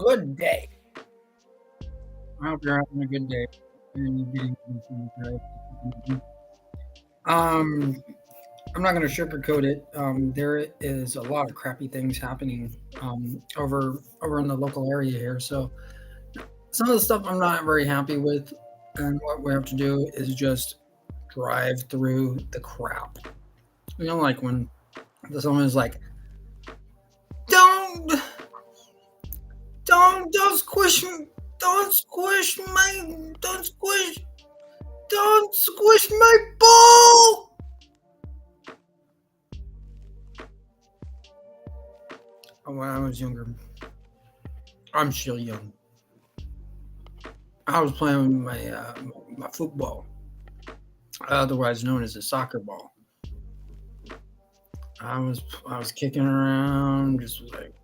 Good day. I hope you're having a good day. And you're getting some good. Um, I'm not going to sugarcoat it. There is a lot of crappy things happening over in the local area here. So some of the stuff I'm not very happy with, and what we have to do is just drive through the crap. Like when someone is like, "Don't, don't squish, don't squish don't squish my ball." When I was younger, I'm still young. I was playing my football, otherwise known as a soccer ball. I was kicking around, just was like,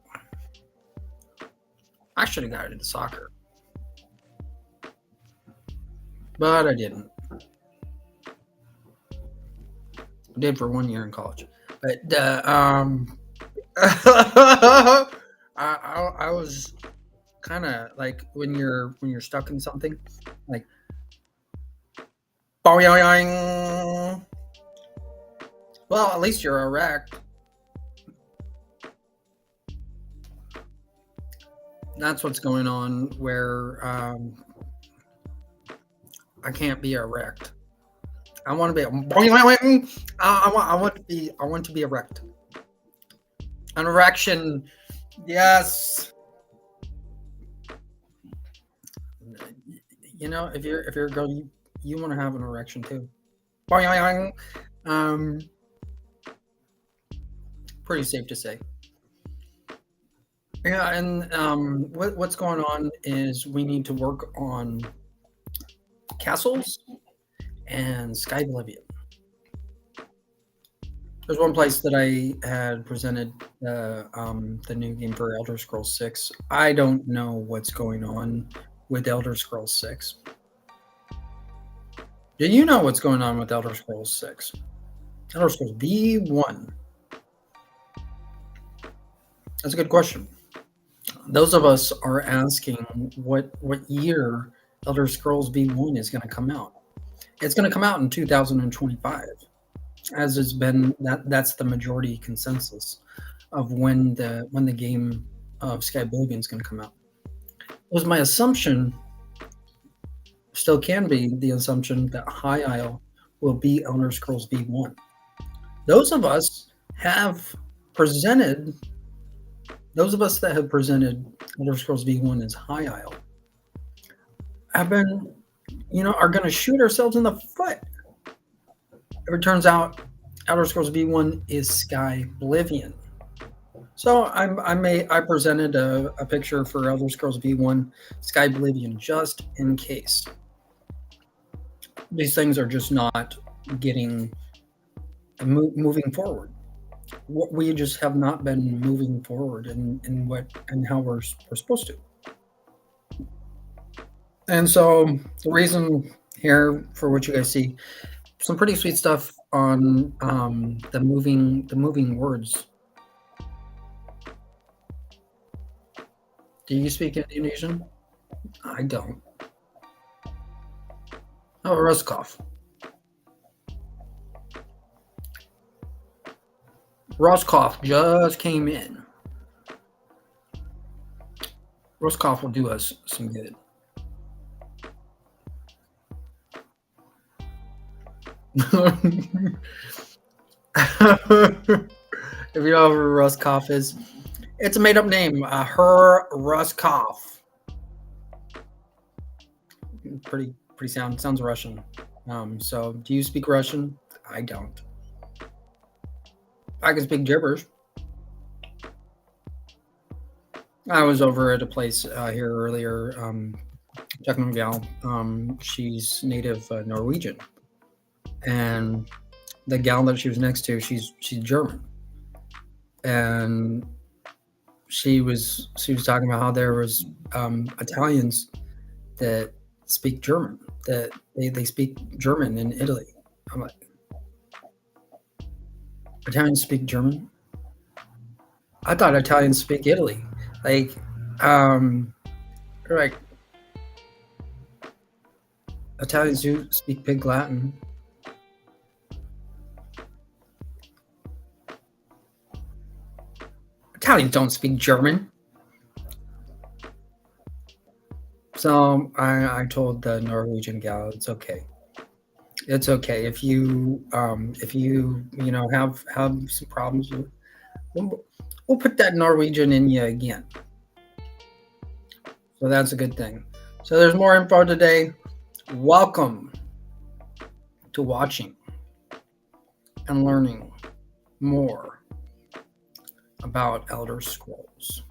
I should have got into soccer, but I didn't. I did for 1 year in college, but I was kind of like when you're stuck in something, like boing. Well, at least you're erect. That's what's going on. Where I can't be erect. I want to be. I want to be erect. An erection, yes. If you're a girl, you want to have an erection too. Pretty safe to say. Yeah, and what's going on is we need to work on castles and Sky Oblivion. There's one place that I had presented the new game for Elder Scrolls 6. I don't know what's going on with Elder Scrolls 6. Do you know what's going on with Elder Scrolls 6? Elder Scrolls V1. That's a good question. Those of us are asking what year Elder Scrolls V1 is going to come out. It's going to come out in 2025, as has been that's the majority consensus of when the game of Sky Oblivion is going to come out. It was my assumption, still can be the assumption, that High Isle will be Elder Scrolls V1. Those of us that have presented Elder Scrolls V1 as High Isle have been, are going to shoot ourselves in the foot if it turns out Elder Scrolls V1 is Sky Oblivion. So I presented a picture for Elder Scrolls V1 Sky Oblivion just in case. These things are just not getting moving forward. We just have not been moving forward in how we're supposed to. And so the reason here for what you guys see, some pretty sweet stuff on the moving words. Do you speak Indonesian? I don't. Oh, Ruskov. Roscoff just came in. Roscoff will do us some good. If you know who Roscoff is, it's a made-up name. Her Roscoff. Pretty sounds Russian. So, do you speak Russian? I don't. I can speak gibberish. I was over at a place here earlier, checking a gal. She's native Norwegian, and the gal that she was next to, she's German, and she was talking about how there was Italians that speak German, that they speak German in Italy. I'm like, Italians speak German? I thought Italians speak Italy. Like, Um, like Italians do speak Pig Latin. Italians don't speak German. So I told the Norwegian gal it's okay. It's okay if you know have some problems. We'll, we'll put that Norwegian in you again. So that's a good thing. So there's more info today. Welcome to watching and learning more about Elder Scrolls.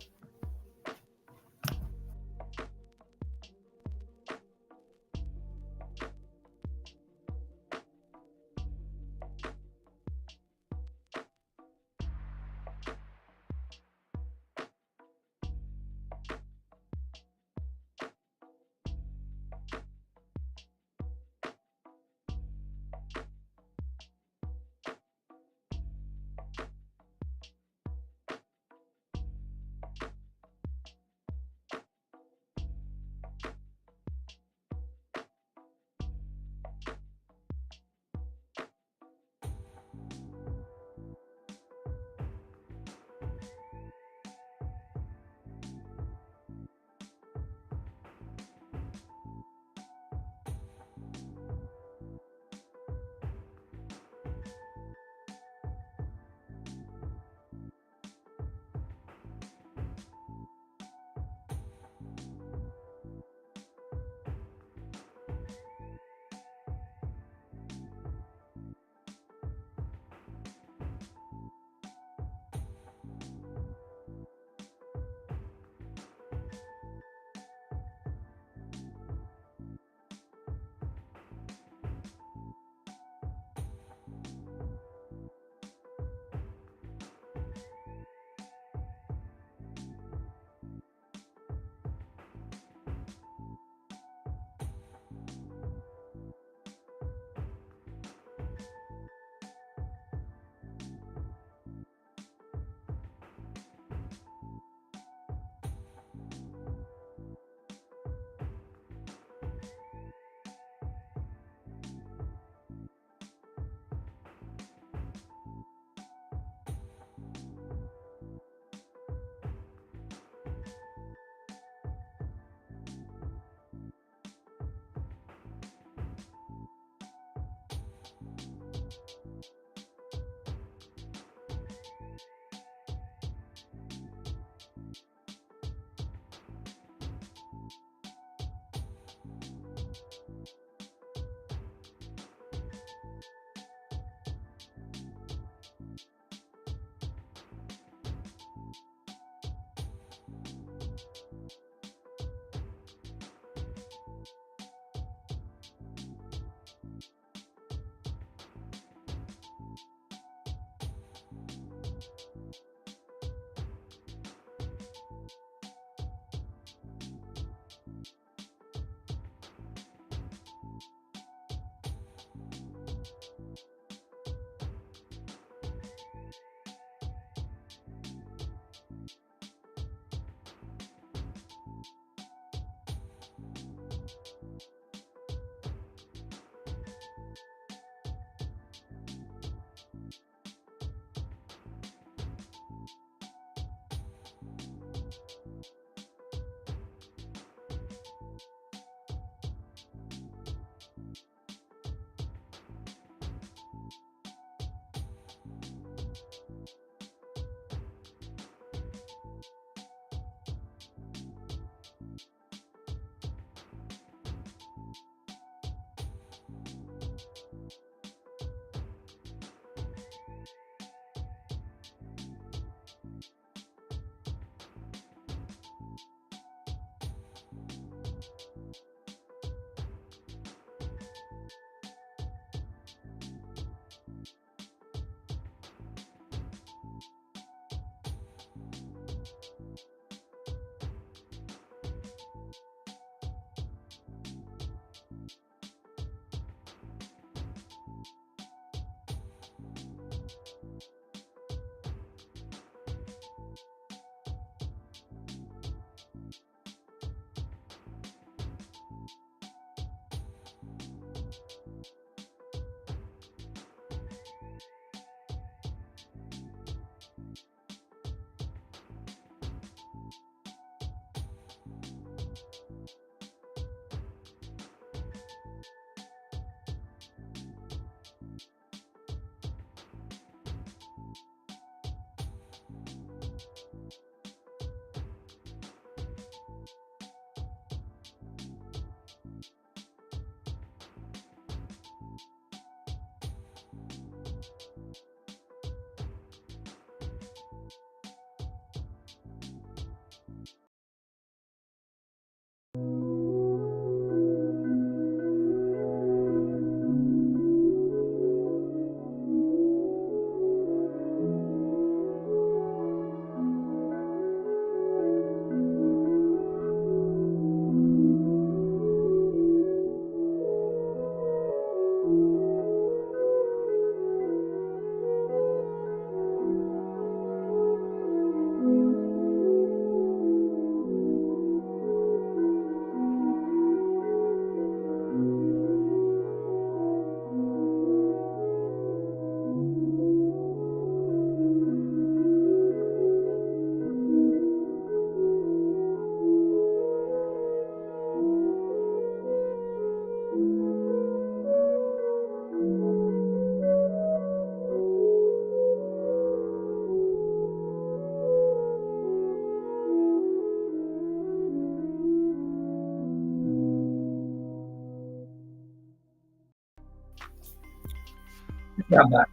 Yeah, but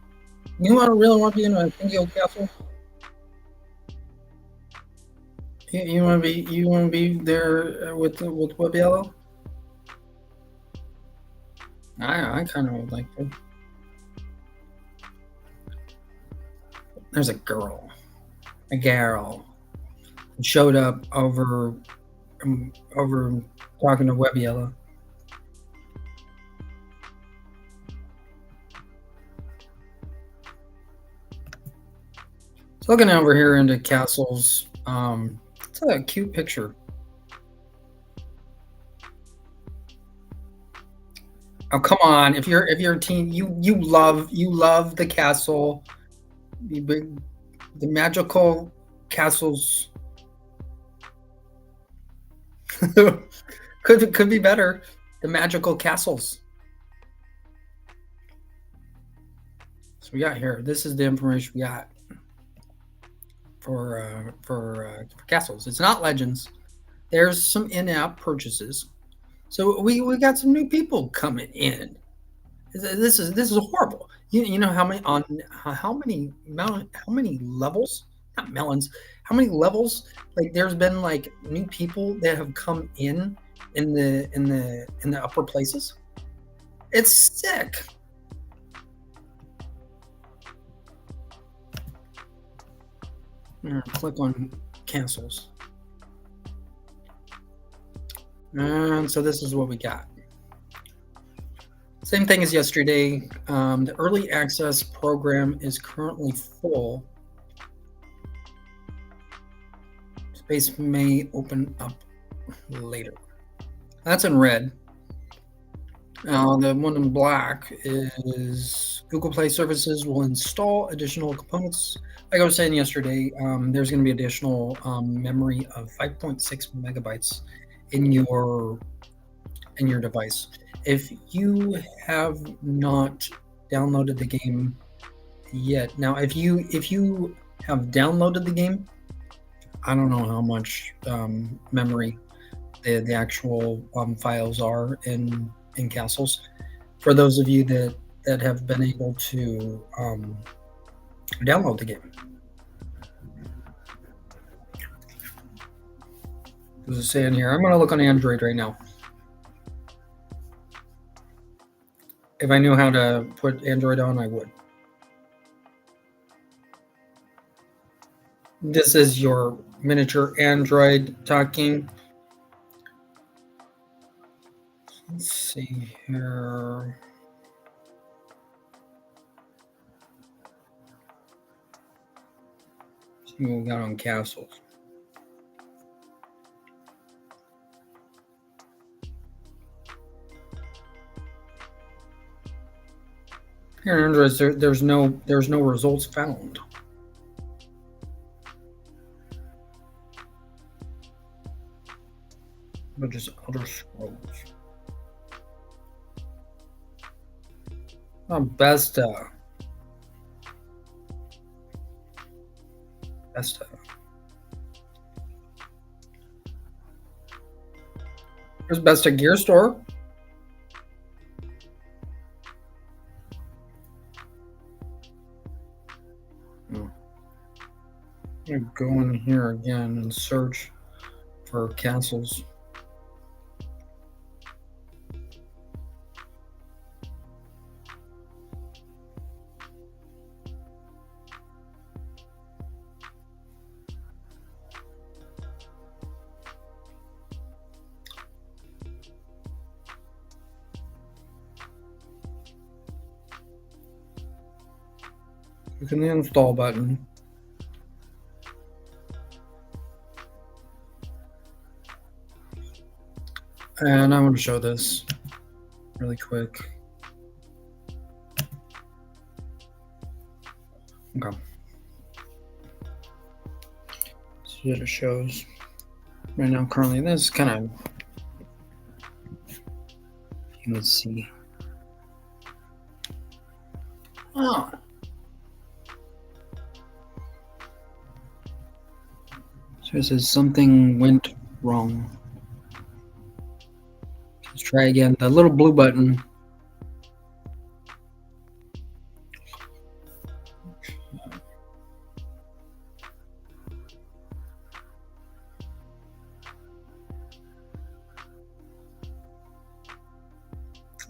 you want to really want to be in a King's Castle? You want to be there with Web Yellow? I kind of would like to. There's a girl, who showed up over talking to Web Yellow. So looking over here into castles, it's a cute picture. Oh come on! If you're a teen, you love the castle, the magical castles. could be better. The magical castles. So we got here. This is the information we got for castles. It's not legends. There's some in-app purchases. So we got some new people coming in. This is horrible. You know how many levels, not melons, how many levels, like there's been like new people that have come in the upper places. It's sick. Click on cancels. And so this is what we got. Same thing as yesterday. The early access program is currently full. Space may open up later. That's in red. The one in black is Google Play Services will install additional components. Like I was saying yesterday, there's going to be additional memory of 5.6 megabytes in your device. If you have not downloaded the game yet, now if you have downloaded the game, I don't know how much memory the actual files are in castles. For those of you that have been able to download the game, does it say in here? I'm going to look on Android right now. If I knew how to put Android on, I would. This is your miniature Android talking. Let's see here. See what we got on castles. Here in Android, there's no results found. But just Elder Scrolls. Oh, Besta. There's Besta Gear Store. I'm gonna go in here again and search for castles. Click on the install button. And I want to show this really quick. Okay. See what it shows right now. Currently, this is kind of, you can see. Oh. So it says something went wrong. Let's try again. The little blue button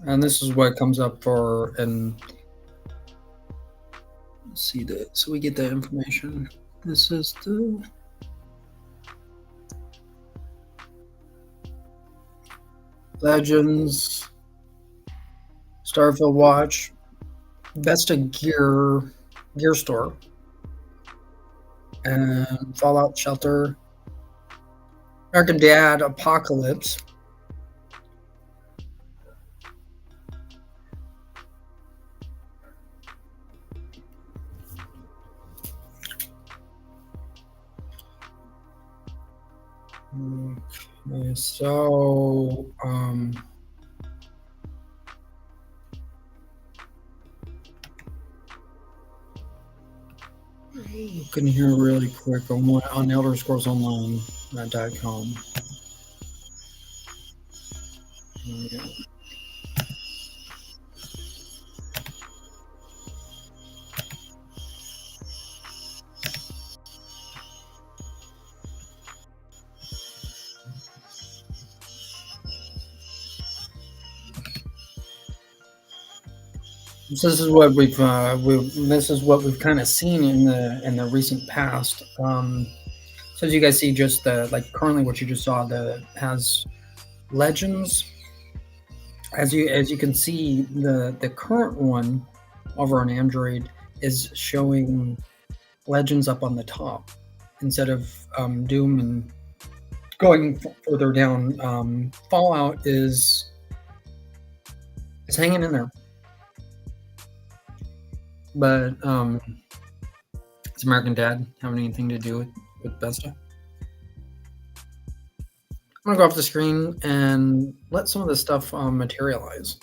And this is what comes up for, and see that, so we get that information. This is the Legends, Starfield Watch, Vesta Gear Store, and Fallout Shelter, American Dad Apocalypse. Okay, so looking here really quick on what on ElderScrollsOnline.com. Yeah. So this is what this is what we've kind of seen in the recent past. So as you guys see, just the like currently what you just saw, the has Legends. As you can see, the current one over on Android is showing Legends up on the top instead of Doom and going further down. Fallout is hanging in there, but does American Dad have anything to do with Besta? I'm gonna go off the screen and let some of this stuff materialize.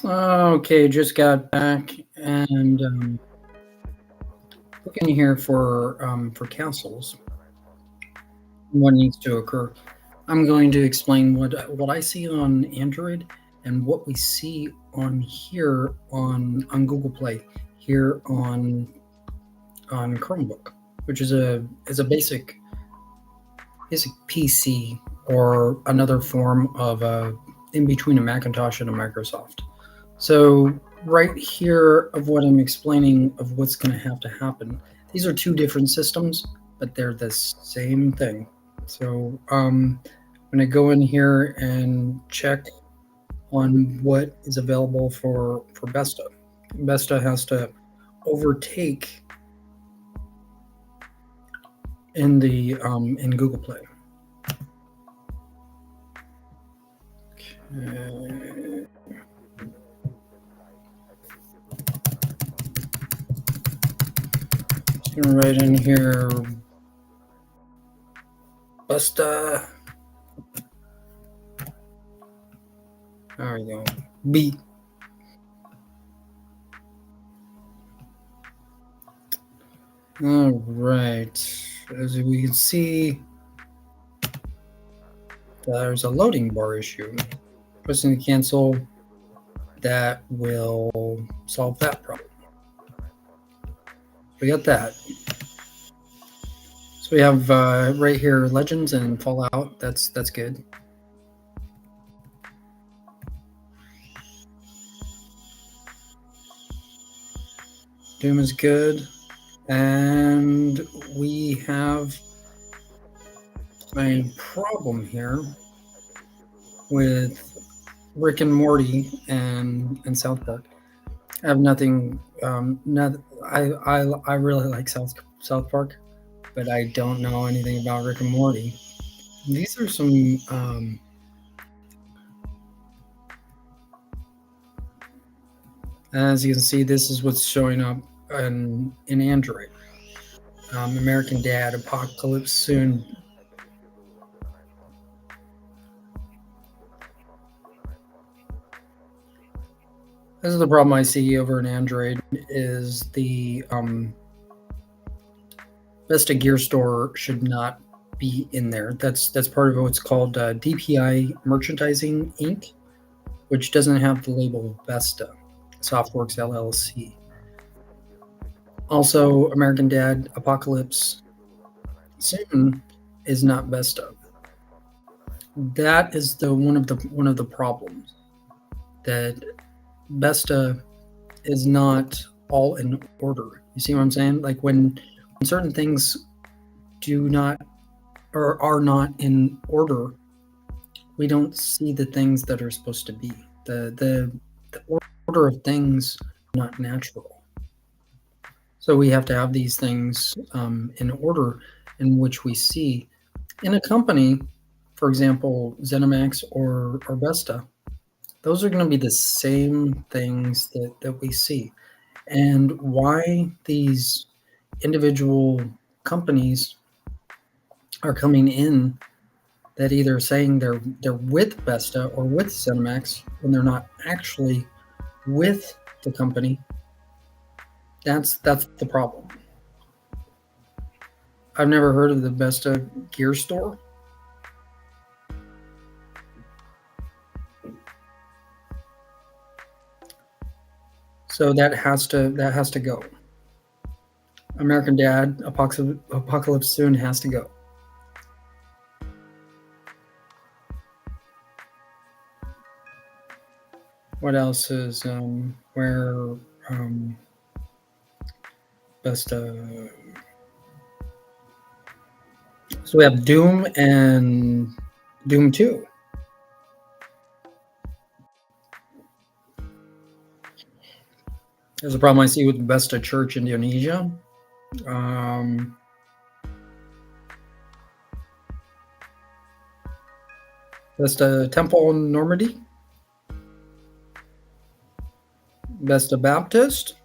Okay, just got back and looking here for castles. What needs to occur? I'm going to explain what I see on Android and what we see on here on Google Play here on Chromebook, which is a basic PC or another form of in between a Macintosh and a Microsoft. So right here of what I'm explaining of what's going to have to happen. These are two different systems, but they're the same thing. So I'm going to go in here and check on what is available for Besta. Besta has to overtake in Google Play. Okay. Just gonna write in here Besta. There we go. B. All right. As we can see, there's a loading bar issue. Pressing the cancel, that will solve that problem. We got that. So we have right here Legends and Fallout. That's good. Doom is good. And we have a problem here with Rick and Morty and South Park. I have nothing. I really like South Park, but I don't know anything about Rick and Morty. These are some. As you can see, this is what's showing up in Android. American Dad, Apocalypse Soon. This is the problem I see over in Android is the Vista Gear Store should not be in there. That's part of what's called DPI Merchandising Inc., which doesn't have the label Vesta, Softworks LLC. Also, American Dad Apocalypse Soon is not Vesta. That is one of the problems, that Vesta is not all in order. You see what I'm saying? Like when certain things do not or are not in order, we don't see the things that are supposed to be. The order of things are not natural. So we have to have these things in order in which we see in a company, for example, ZeniMax or Vesta. Those are going to be the same things that we see. And why these individual companies are coming in that either saying they're with Vesta or with Cinemax when they're not actually with the company, that's the problem. I've never heard of the Vesta Gear Store. So that has to go. American Dad, Apocalypse Soon has to go. What else is where best so we have Doom and Doom 2. There's a problem I see with Vesta Church Indonesia. Vesta Temple in Normandy. Vesta Baptist.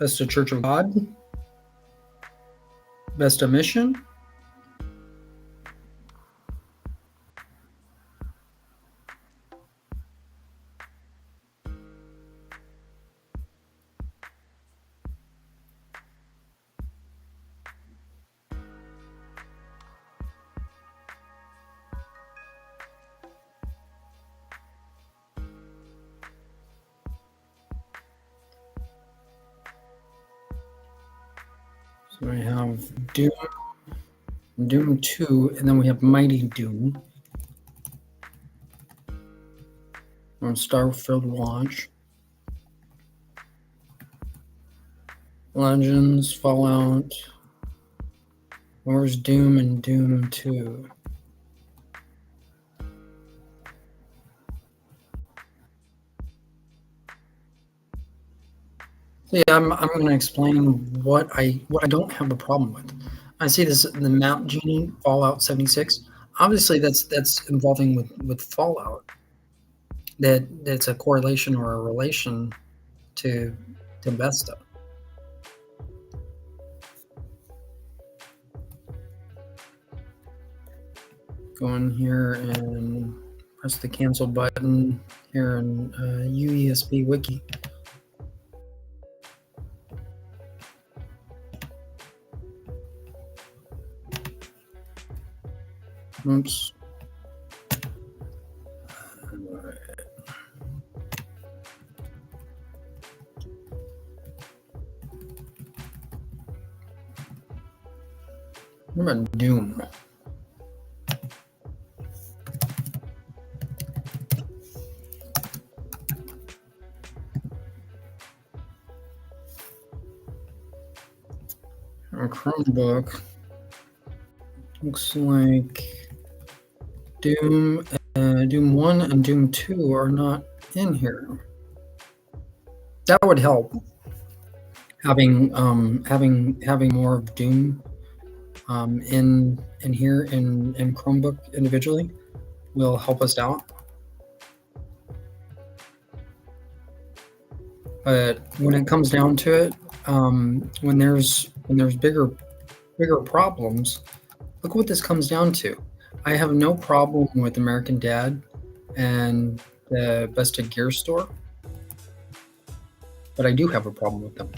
Vesta Church of God, Vesta Mission, so we have Doom, Doom 2, and then we have Mighty Doom. On Starfield Launch. Legends, Fallout. Where's Doom and Doom 2? So yeah, I'm going to explain what I don't have a problem with. I see this in the Mount Genie Fallout 76. Obviously, that's involving with Fallout. That's a correlation or a relation to Vesta. Go in here and press the cancel button here in UESB Wiki. Oops. What about Doom? Our Chromebook looks like Doom 1 and Doom 2 are not in here. That would help. Having more of Doom in here in Chromebook individually will help us out. But when it comes down to it, when there's bigger problems, look what this comes down to. I have no problem with American Dad and the Vesta Gear Store, but I do have a problem with them.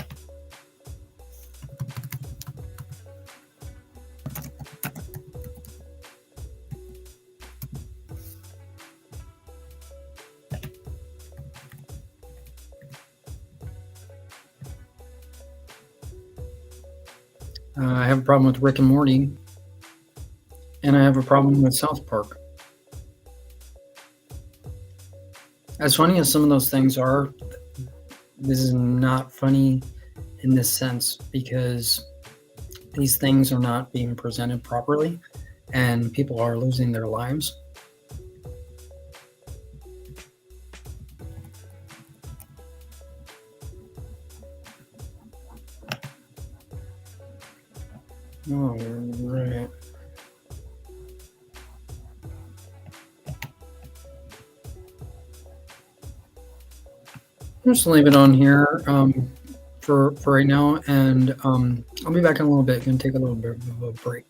I have a problem with Rick and Morty, and I have a problem with South Park. As funny as some of those things are, this is not funny in this sense because these things are not being presented properly and people are losing their lives. All right. Just leave it on here for right now, and I'll be back in a little bit. Gonna take a little bit of a break.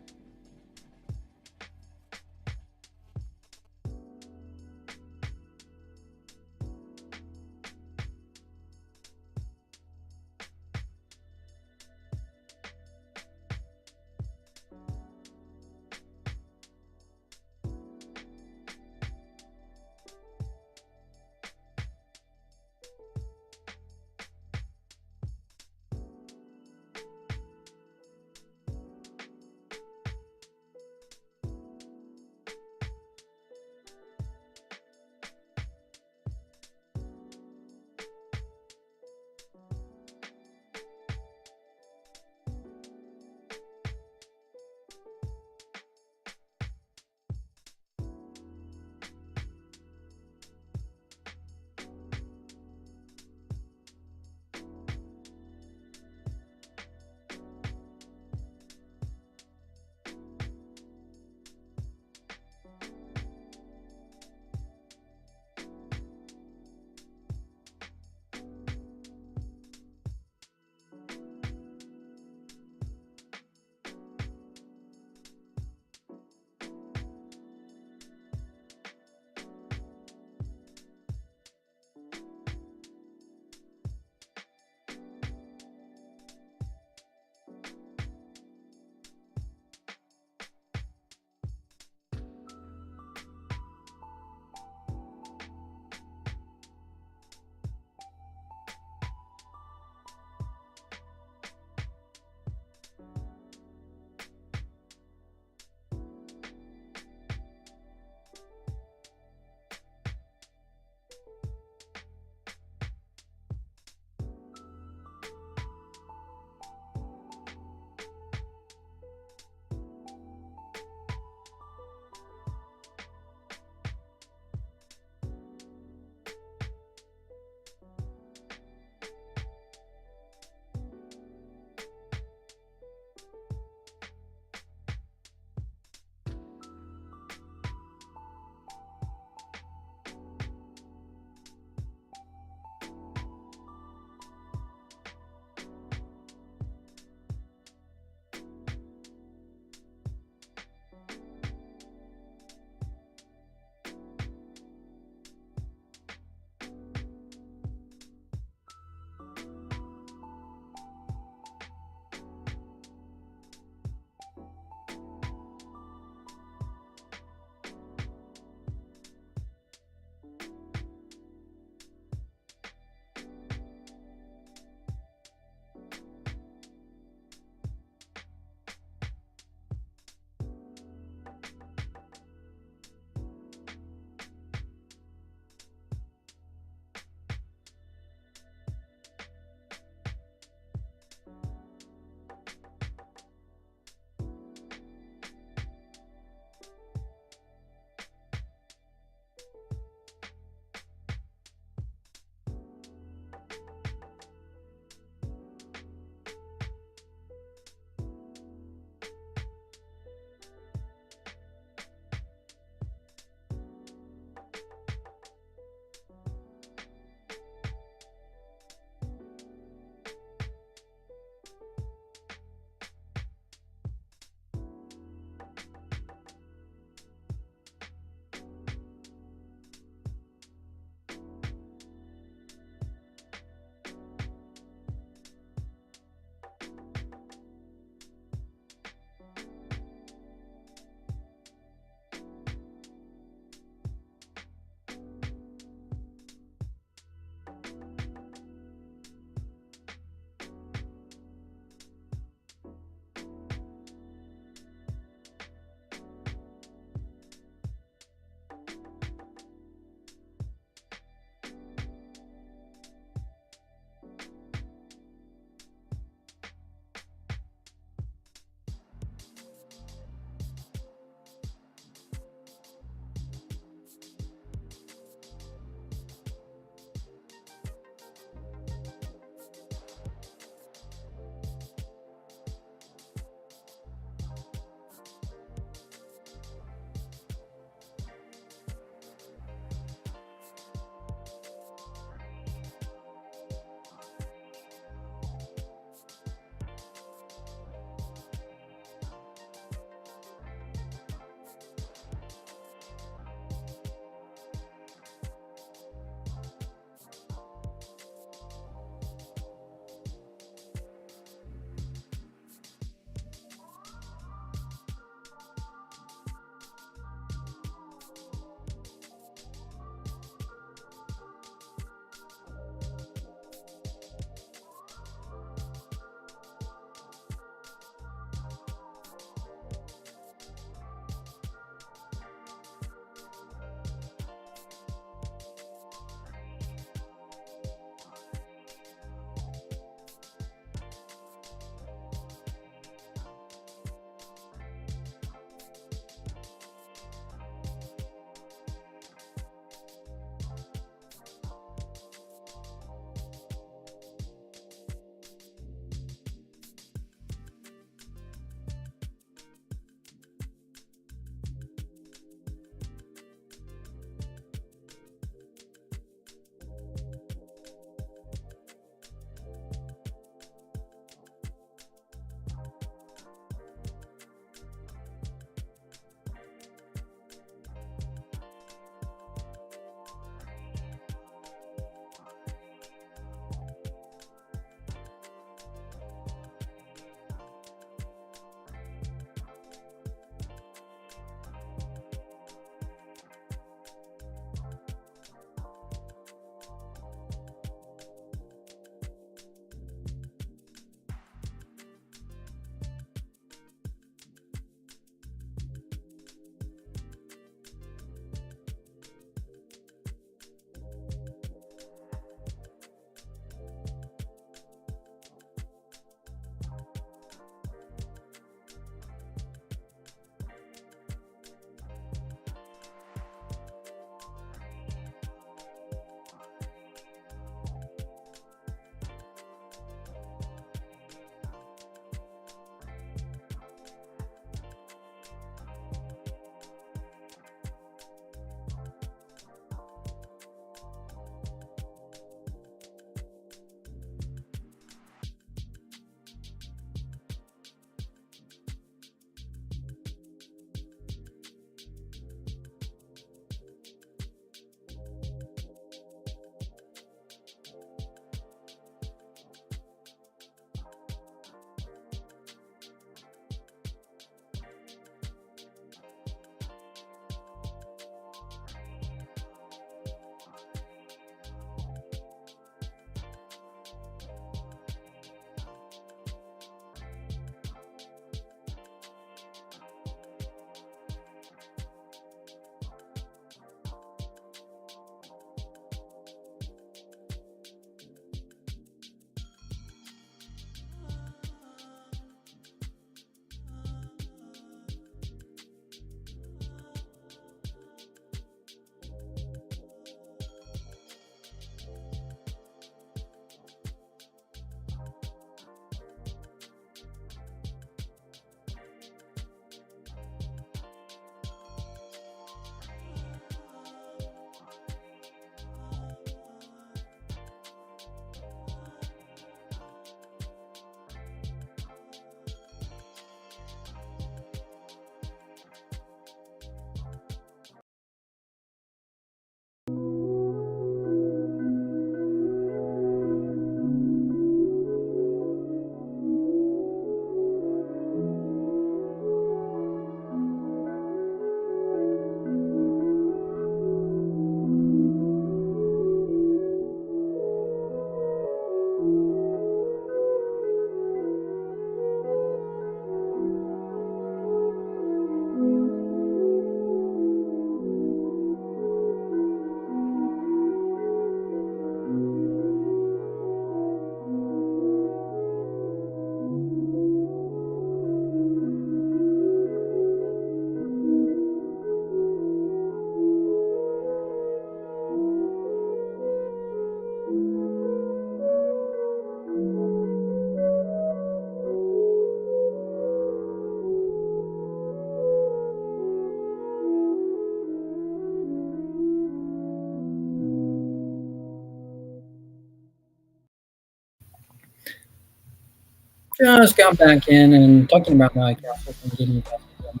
Just got back in and talking about my castle from getting back again.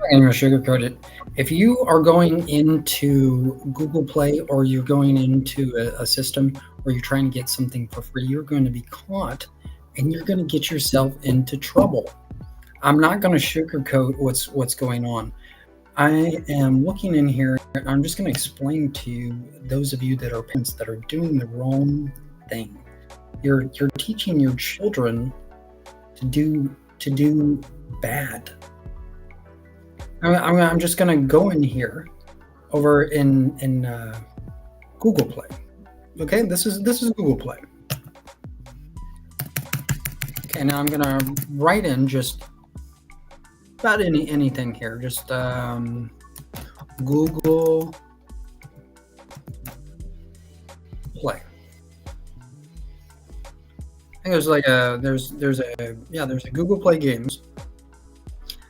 I'm going to sugarcoat it. If you are going into Google Play or you're going into a system where you're trying to get something for free, you're going to be caught and you're going to get yourself into trouble. I'm not going to sugarcoat what's going on. I am looking in here and I'm just going to explain to you, those of you that are parents that are doing the wrong thing. You're teaching your children to do bad. I'm just going to go in here over in Google Play. Okay, this is Google Play. Okay, now I'm going to write in just about anything here. Just Google Play. I think there's like there's a Google Play Games.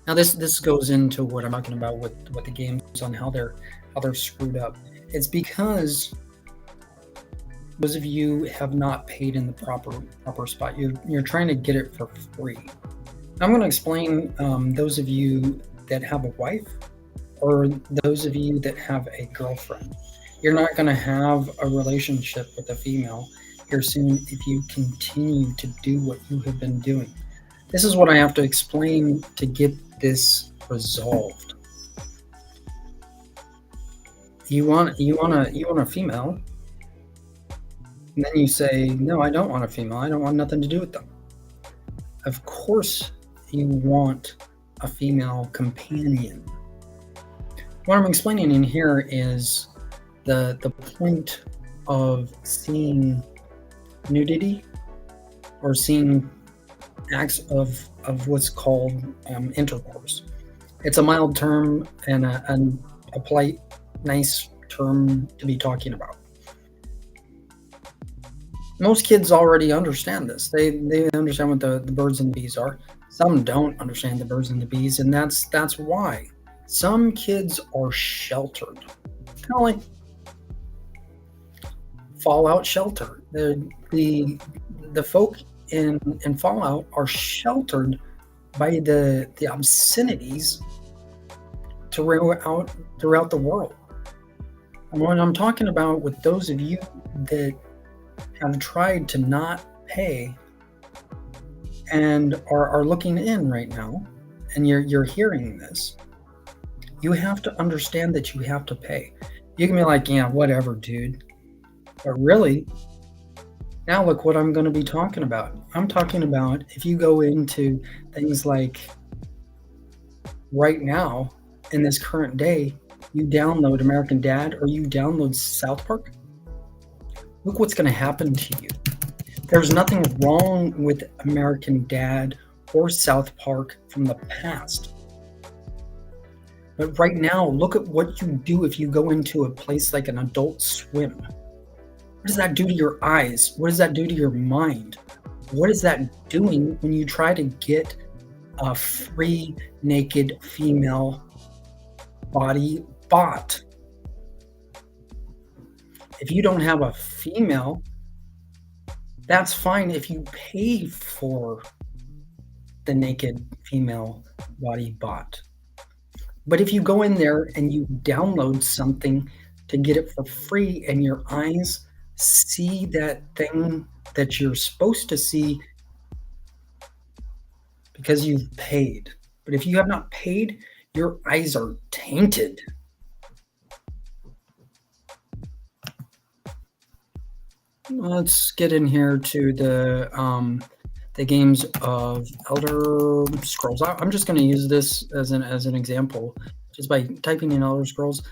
Now this goes into what I'm talking about with the games on how they're screwed up. It's because those of you have not paid in the proper spot. You're trying to get it for free. I'm going to explain those of you that have a wife or those of you that have a girlfriend. You're not going to have a relationship with a female here soon if you continue to do what you have been doing. This is what I have to explain to get this resolved. You want a female, and then you say, no, I don't want a female. I don't want nothing to do with them. Of course you want a female companion. What I'm explaining in here is the point of seeing nudity or seeing acts of what's called intercourse. It's a mild term and a polite, nice term to be talking about. Most kids already understand this. They understand what the birds and the bees are. Some don't understand the birds and the bees, and that's why some kids are sheltered. Kind of like Fallout shelter. The folk in Fallout are sheltered by the obscenities throughout the world. And what I'm talking about with those of you that have tried to not pay and are looking in right now, and you're hearing this, you have to understand that you have to pay. You can be like, yeah, whatever, dude. But really, now look what I'm going to be talking about. I'm talking about if you go into things like right now, in this current day, you download American Dad or you download South Park, look what's going to happen to you. There's nothing wrong with American Dad or South Park from the past. But right now, look at what you do if you go into a place like an Adult Swim. What does that do to your eyes? What does that do to your mind? What is that doing when you try to get a free naked female body bought? If you don't have a female, that's fine if you pay for the naked female body bought. But if you go in there and you download something to get it for free and your eyes see that thing that you're supposed to see because you've paid. But if you have not paid, your eyes are tainted. Let's get in here to the games of Elder Scrolls. I'm just going to use this as an example, just by typing in Elder Scrolls.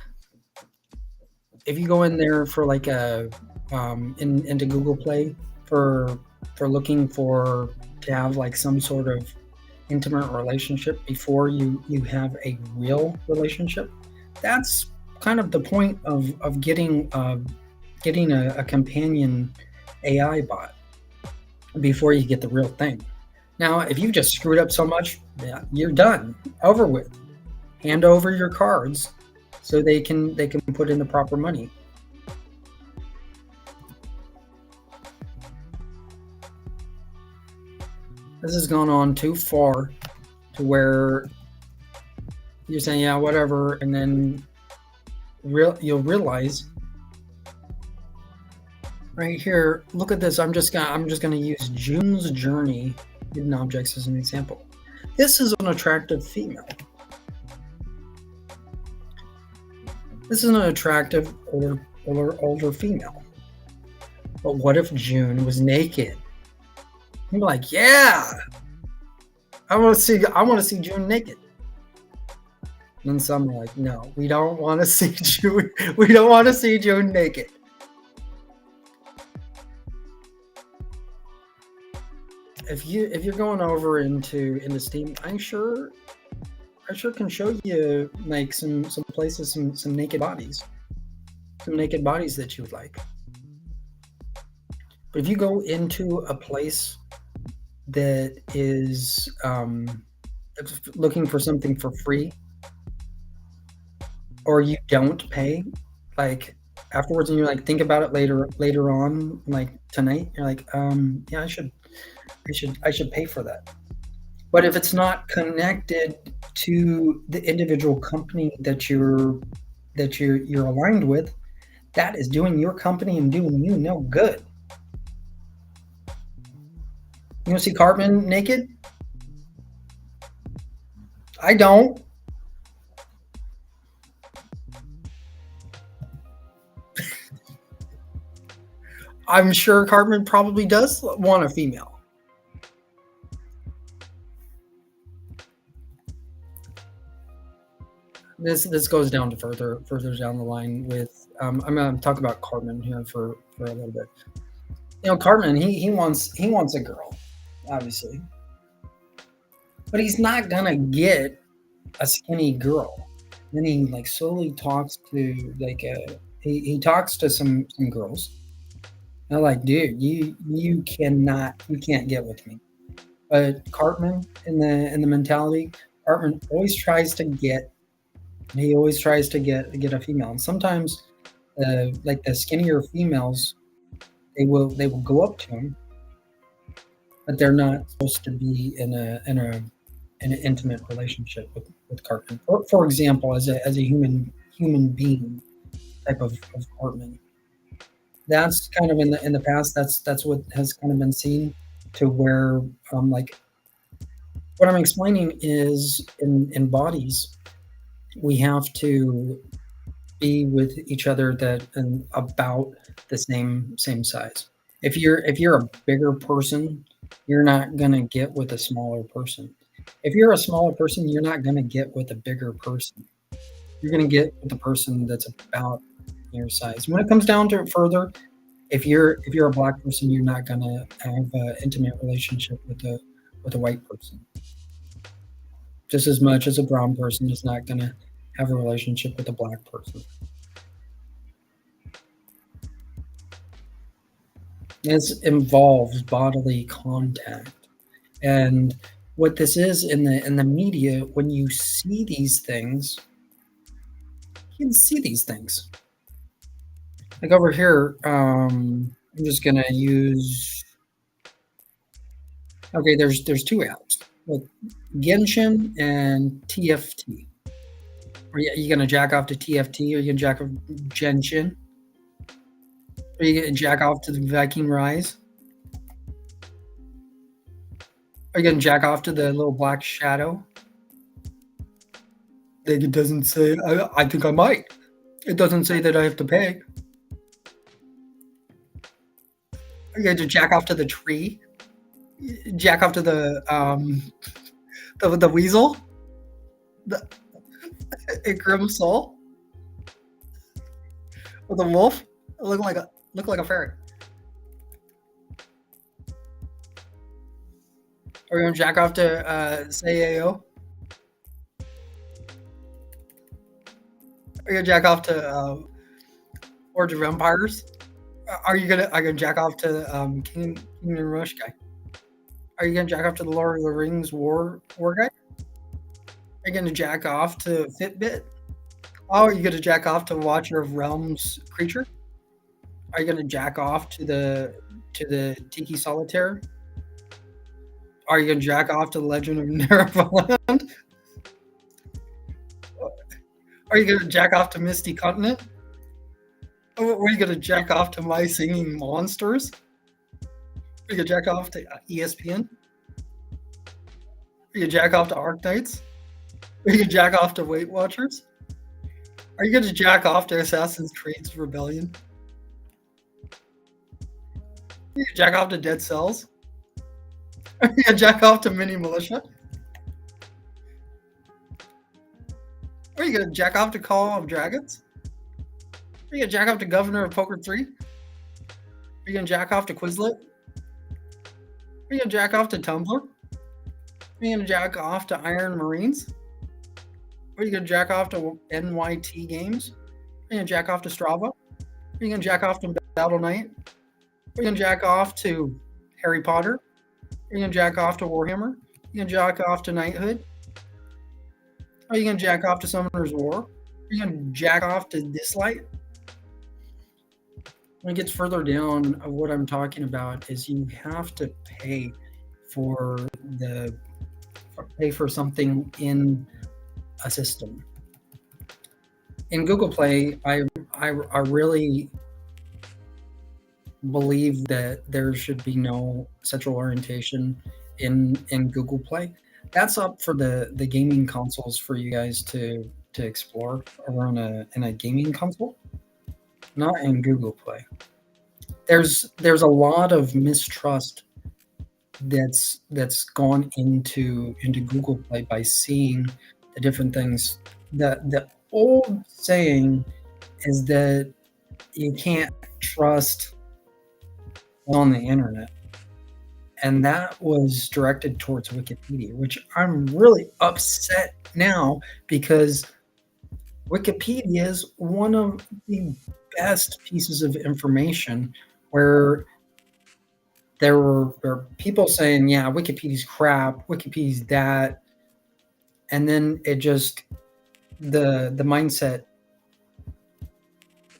If you go in there for like a into Google Play for looking to have like some sort of intimate relationship before you have a real relationship, that's kind of the point of getting a companion AI bot before you get the real thing. Now, if you just screwed up so much, yeah, you're done, over with. Hand over your cards so they can put in the proper money. This has gone on too far to where you're saying, yeah, whatever, and then you'll realize right here. Look at this. I'm just gonna use June's journey hidden objects as an example. This is an attractive female. This is an attractive older female. But what if June was naked? You're like, yeah, I want to see June naked. And then some are like, no, we don't want to see June. We don't want to see June naked. If you're going over into Steam, I sure can show you like some places, some naked bodies that you would like. But if you go into a place that is looking for something for free, or you don't pay, like afterwards, and you're like, think about it later on, like tonight, you're like, yeah, I should pay for that. But if it's not connected to the individual company that you're aligned with, that is doing your company and doing you no good. You want to see Cartman naked? I don't. I'm sure Cartman probably does want a female. This goes down to further down the line with I'm going to talk about Cartman here for a little bit. You know, Cartman, he wants a girl, obviously, but he's not gonna get a skinny girl. Then he like slowly talks to like he talks to some girls. They're like, dude, you can't get with me. But Cartman in the mentality, Cartman always tries to get a female, and sometimes like the skinnier females, they will go up to him, but they're not supposed to be in an intimate relationship with Cartman. For example, as a human being type of Cartman. That's kind of in the past. That's what has kind of been seen to where like what I'm explaining is in bodies, we have to be with each other that and about the same size. If you're a bigger person, you're not gonna get with a smaller person. If you're a smaller person, you're not gonna get with a bigger person. You're gonna get with the person that's about your size. When it comes down to it further, if you're a black person, you're not gonna have an intimate relationship with a white person. Just as much as a brown person is not gonna have a relationship with a black person. This involves bodily contact. And what this is in the media, when you see these things, you can see these things. Like over here, I'm just gonna use. Okay, there's two apps, like Genshin and TFT. Are you gonna jack off to TFT, or you gonna jack off Genshin? Are you gonna jack off to the Viking Rise? Are you gonna jack off to the little black shadow? It doesn't say. I think I might. It doesn't say that I have to pay. Are you gonna jack off to the tree? Jack off to the weasel? A grim soul? Or the wolf? Look like a ferret. Are you gonna jack off to Sayao? Are you gonna jack off to Forge of Empires? Are you gonna jack off to King and Rush guy? Are you gonna jack off to the Lord of the Rings war guy? Are you gonna jack off to Fitbit? Oh, are you gonna jack off to Watcher of Realms creature? Are you gonna jack off to the Tiki Solitaire? Are you gonna jack off to the Legend of Neverland? Are you gonna jack off to Misty Continent? Or are you gonna jack off to My Singing Monsters? Are you gonna jack off to ESPN? Are you gonna jack off to Arknights? Are you gonna jack off to Weight Watchers? Are you gonna jack off to Assassin's Creed's Rebellion? Are you gonna jack off to Dead Cells? Are you gonna jack off to Mini Militia? Are you gonna jack off to Call of Dragons? Are you gonna jack off to Governor of Poker 3? Are you gonna jack off to Quizlet? Are you gonna jack off to Tumblr? Are you gonna jack off to Iron Marines? Are you gonna jack off to NYT Games? Are you gonna jack off to Strava? Are you gonna jack off to Battle Knight? Are you gonna jack off to Harry Potter? Are you gonna jack off to Warhammer? Are you gonna jack off to Knighthood? Are you gonna jack off to Summoner's War? Are you gonna jack off to Dislight? When it gets further down, what I'm talking about is you have to pay for something in a system. In Google Play, I really believe that there should be no sexual orientation in Google Play. That's up for the gaming consoles for you guys to explore around in a gaming console, not in Google Play. There's a lot of mistrust that's gone into Google Play by seeing the different things. The old saying is that you can't trust on the internet, and that was directed towards Wikipedia, which I'm really upset now because Wikipedia is one of the best pieces of information where there were people saying, yeah, Wikipedia's crap, Wikipedia's that, and then it just the mindset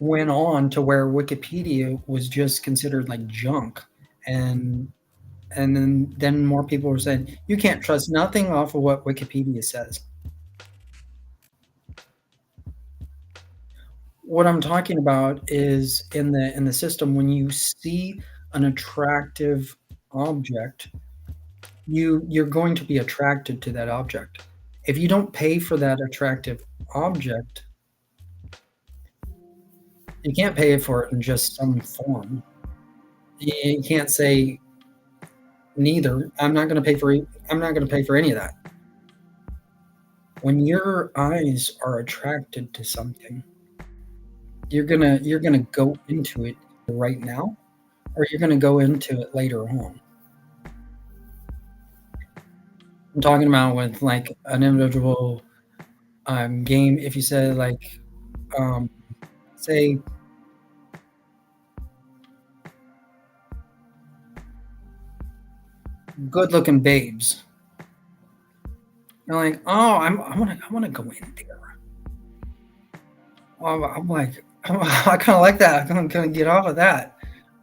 went on to where Wikipedia was just considered like junk, and then more people were saying you can't trust nothing off of what Wikipedia says. What I'm talking about is in the system, when you see an attractive object, you're going to be attracted to that object. If you don't pay for that attractive object, you can't pay for it in just some form. You can't say neither. I'm not going to pay for any of that. When your eyes are attracted to something, you're gonna go into it right now, or you're gonna go into it later on. I'm talking about with like an individual game. If you say like, say, good-looking babes, you're like, oh, I want to go in there. I'm like, I kind of like that. I'm gonna get off of that.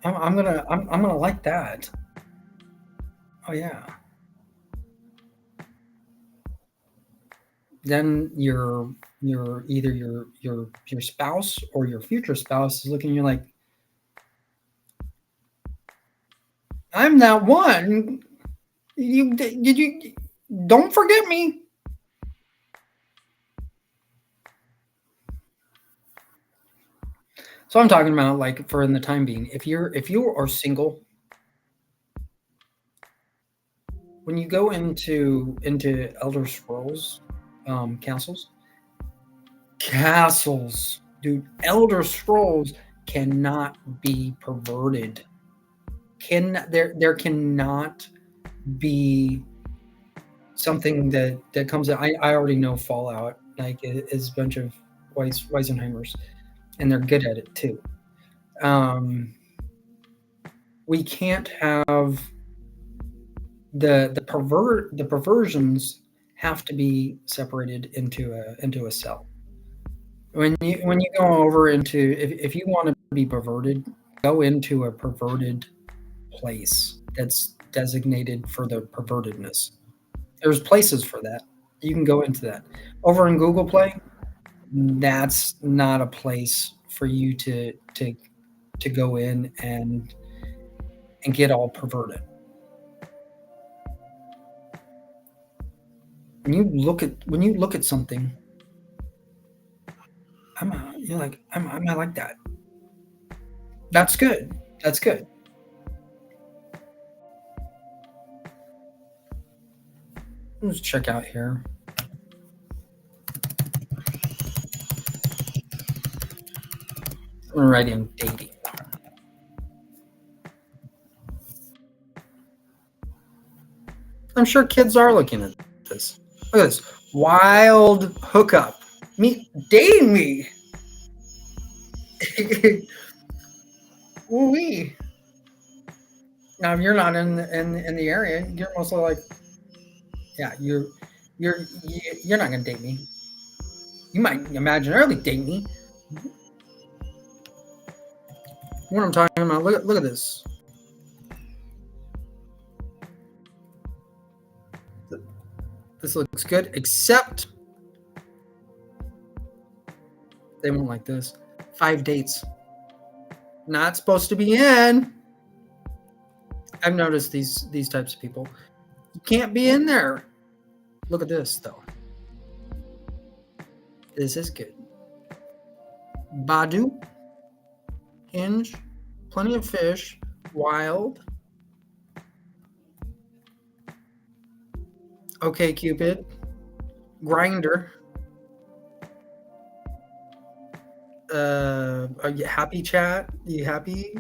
I'm gonna like that. Oh yeah. Then either your spouse or your future spouse is looking at you like, I'm that one. You don't forget me. So I'm talking about like for in the time being, if you are single, when you go into Elder Scrolls castles, dude, Elder Scrolls cannot be perverted. There cannot be something that comes out. I already know Fallout like is a bunch of Weisenheimers, and they're good at it too. We can't have the perversions have to be separated into a cell. When you go over into if you want to be perverted, go into a perverted place that's designated for the pervertedness. There's places for that. You can go into that. Over in Google Play, that's not a place for you to go in and get all perverted. When you look at something, you're like, I'm not like that. That's good. That's good. Let's check out here. I'm gonna write in dating. I'm sure kids are looking at this. Look at this. Wild hookup. Me dating me. Ooh-wee. Now, if you're not in the area, you're mostly like, yeah, you're not gonna date me. You might imaginarily date me. What I'm talking about? Look at this. This looks good, except they won't like this. 5 dates. Not supposed to be in. I've noticed these types of people. You can't be in there. Look at this though. This is good. Badu, Hinge, Plenty of Fish, Wild, Okay Cupid, Grinder, are you happy chat? Are you happy?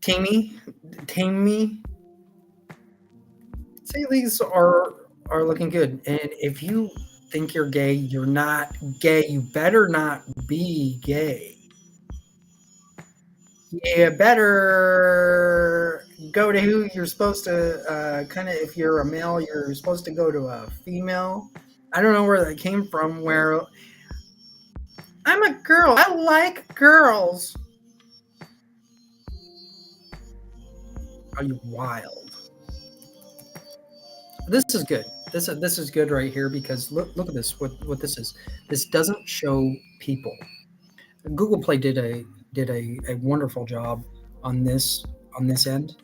Tame Me. See, these are looking good. And if you think you're gay, you're not gay. You better not be gay. You better go to who you're supposed to, kind of, if you're a male, you're supposed to go to a female. I don't know where that came from, where I'm a girl. I like girls. Are you wild? This is good. This is good right here, because look at this. What this is. This doesn't show people. Google Play did a wonderful job on this end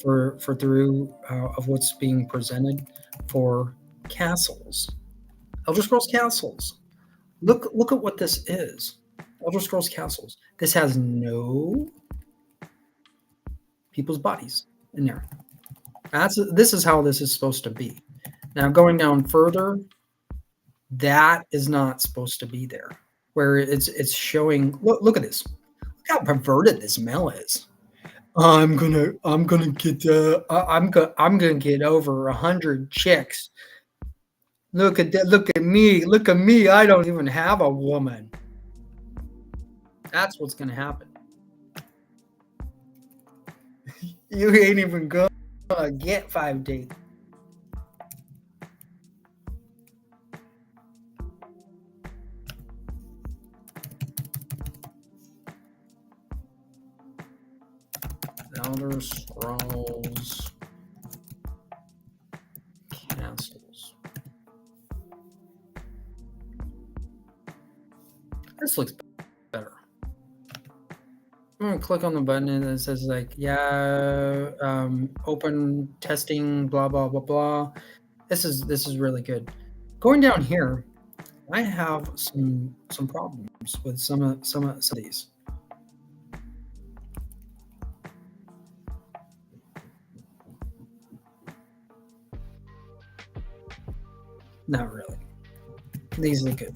for through of what's being presented for castles. Elder Scrolls Castles. Look at what this is. Elder Scrolls Castles. This has no people's bodies in there. This is how this is supposed to be. Now, going down further, that is not supposed to be there. Where it's showing. Look at this. Look how perverted this male is. I'm gonna get I'm gonna get over 100 chicks. Look at that. Look at me. I don't even have a woman. That's what's gonna happen. You ain't even gonna get 5 dates. Elder Scrolls Castles. This looks better. I'm gonna click on the button and it says like, yeah, open testing, blah blah blah blah. This is really good. Going down here, I have some problems with some of these. Not really. These look good.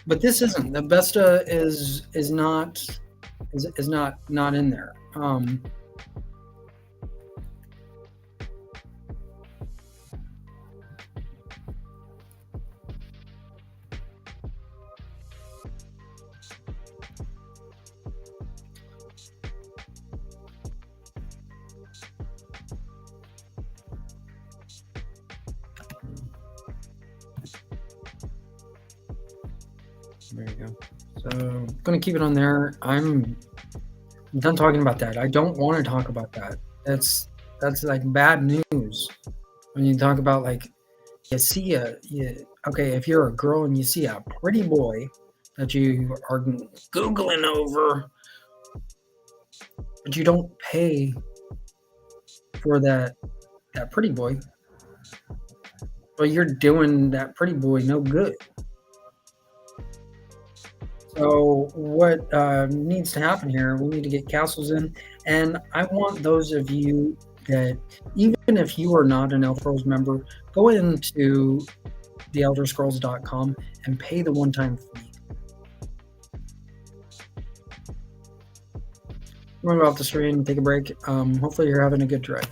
But this isn't. The Vesta is not in there. There you go. So I'm gonna keep it on there. I'm I'm done talking about that. I don't want to talk about that. That's like bad news when you talk about like you see okay, if you're a girl and you see a pretty boy that you are googling over, but you don't pay for that pretty boy, well, you're doing that pretty boy no good. So what needs to happen here? We need to get castles in, and I want those of you that, even if you are not an Elder Scrolls member, go into theelderscrolls.com and pay the one-time fee. I'm gonna go off the screen and take a break. Hopefully you're having a good drive.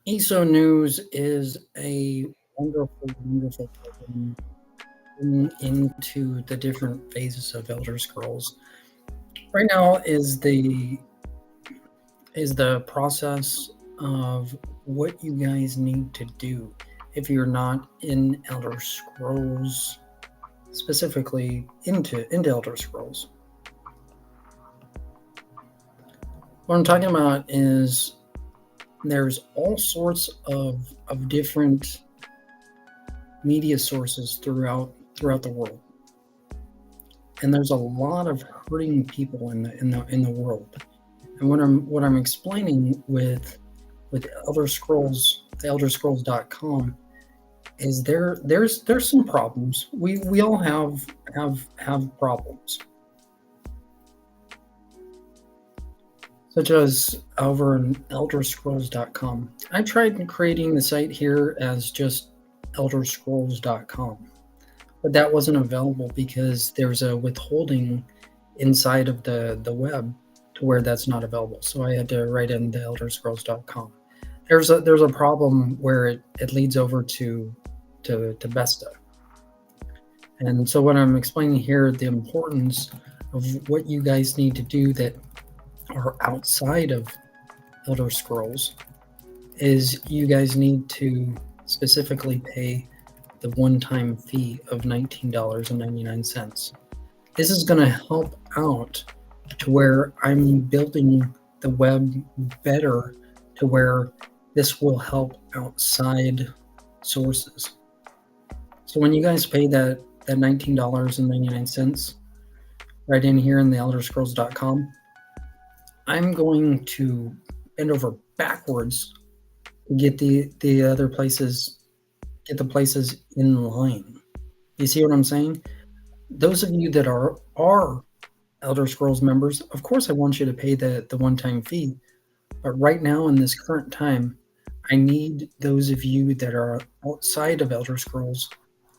ESO News is a wonderful, wonderful program into the different phases of Elder Scrolls. Right now is the process of what you guys need to do if you're not in Elder Scrolls, specifically into Elder Scrolls. What I'm talking about is there's all sorts of different media sources throughout the world, and there's a lot of hurting people in the world. And what I'm explaining with Elder Scrolls, the ElderScrolls.com, is there's some problems. We all have problems, such as over in ElderScrolls.com. I tried creating the site here as just ElderScrolls.com, but that wasn't available because there's a withholding inside of the web to where that's not available. So I had to write in the ElderScrolls.com. There's a problem where it leads over to Vesta. And so what I'm explaining here, the importance of what you guys need to do that are outside of Elder Scrolls, is you guys need to specifically pay the one-time fee of $19.99. This is going to help out to where I'm building the web better, to where this will help outside sources. So when you guys pay that $19.99 right in here in the ElderScrolls.com, I'm going to bend over backwards to get the other places, get the places in line. You see what I'm saying? Those of you that are Elder Scrolls members, of course I want you to pay the one-time fee. But right now in this current time, I need those of you that are outside of Elder Scrolls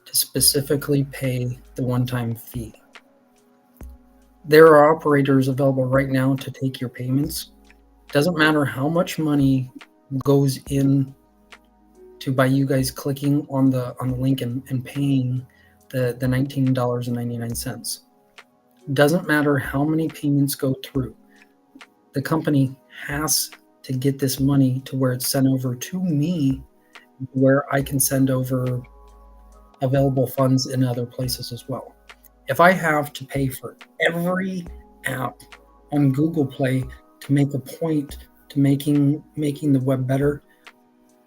to specifically pay the one-time fee. There are operators available right now to take your payments. Doesn't matter how much money goes in to by you guys clicking on the link and paying the $19.99. Doesn't matter how many payments go through. The company has to get this money to where it's sent over to me, where I can send over available funds in other places as well. If I have to pay for every app on Google Play to make a point to making the web better,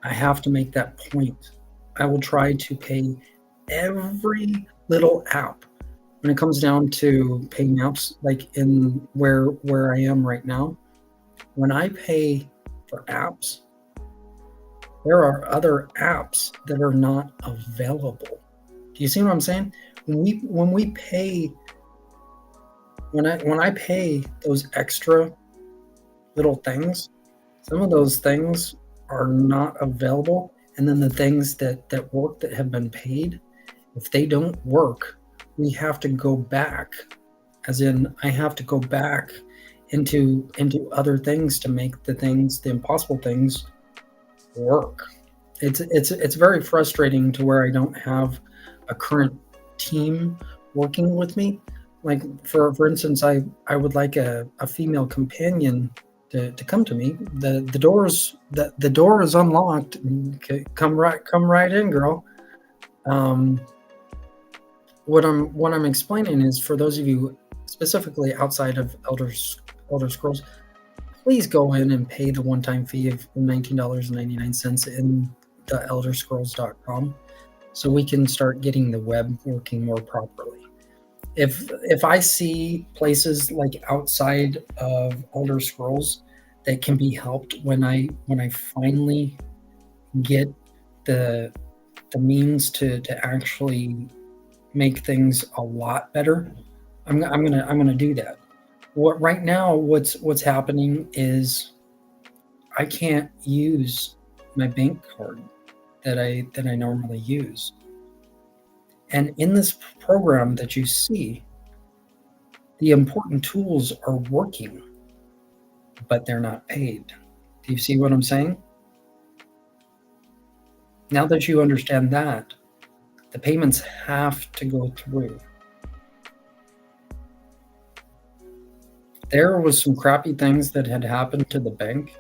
I have to make that point. I will try to pay every little app. When it comes down to paying apps, like in where I am right now, when I pay for apps, there are other apps that are not available. Do you see what I'm saying? When we pay, when I pay those extra little things, some of those things are not available, and then the things that work that have been paid, if they don't work, we have to go back, as in I have to go back into other things to make the impossible things work. It's very frustrating to where I don't have a current team working with me. Like for instance, I would like a female companion to come to me. The door is unlocked. Okay, come right in, girl. What I'm explaining is, for those of you specifically outside of Elder Scrolls, please go in and pay the one-time fee of $19.99 in the ElderScrolls.com, so we can start getting the web working more properly. If I see places like outside of Elder Scrolls that can be helped when I finally get the means to actually make things a lot better, I'm gonna do that. Right now what's happening is I can't use my bank card that I normally use. And in this program that you see, the important tools are working, but they're not paid. Do you see what I'm saying? Now that you understand that, the payments have to go through. There was some crappy things that had happened to the bank,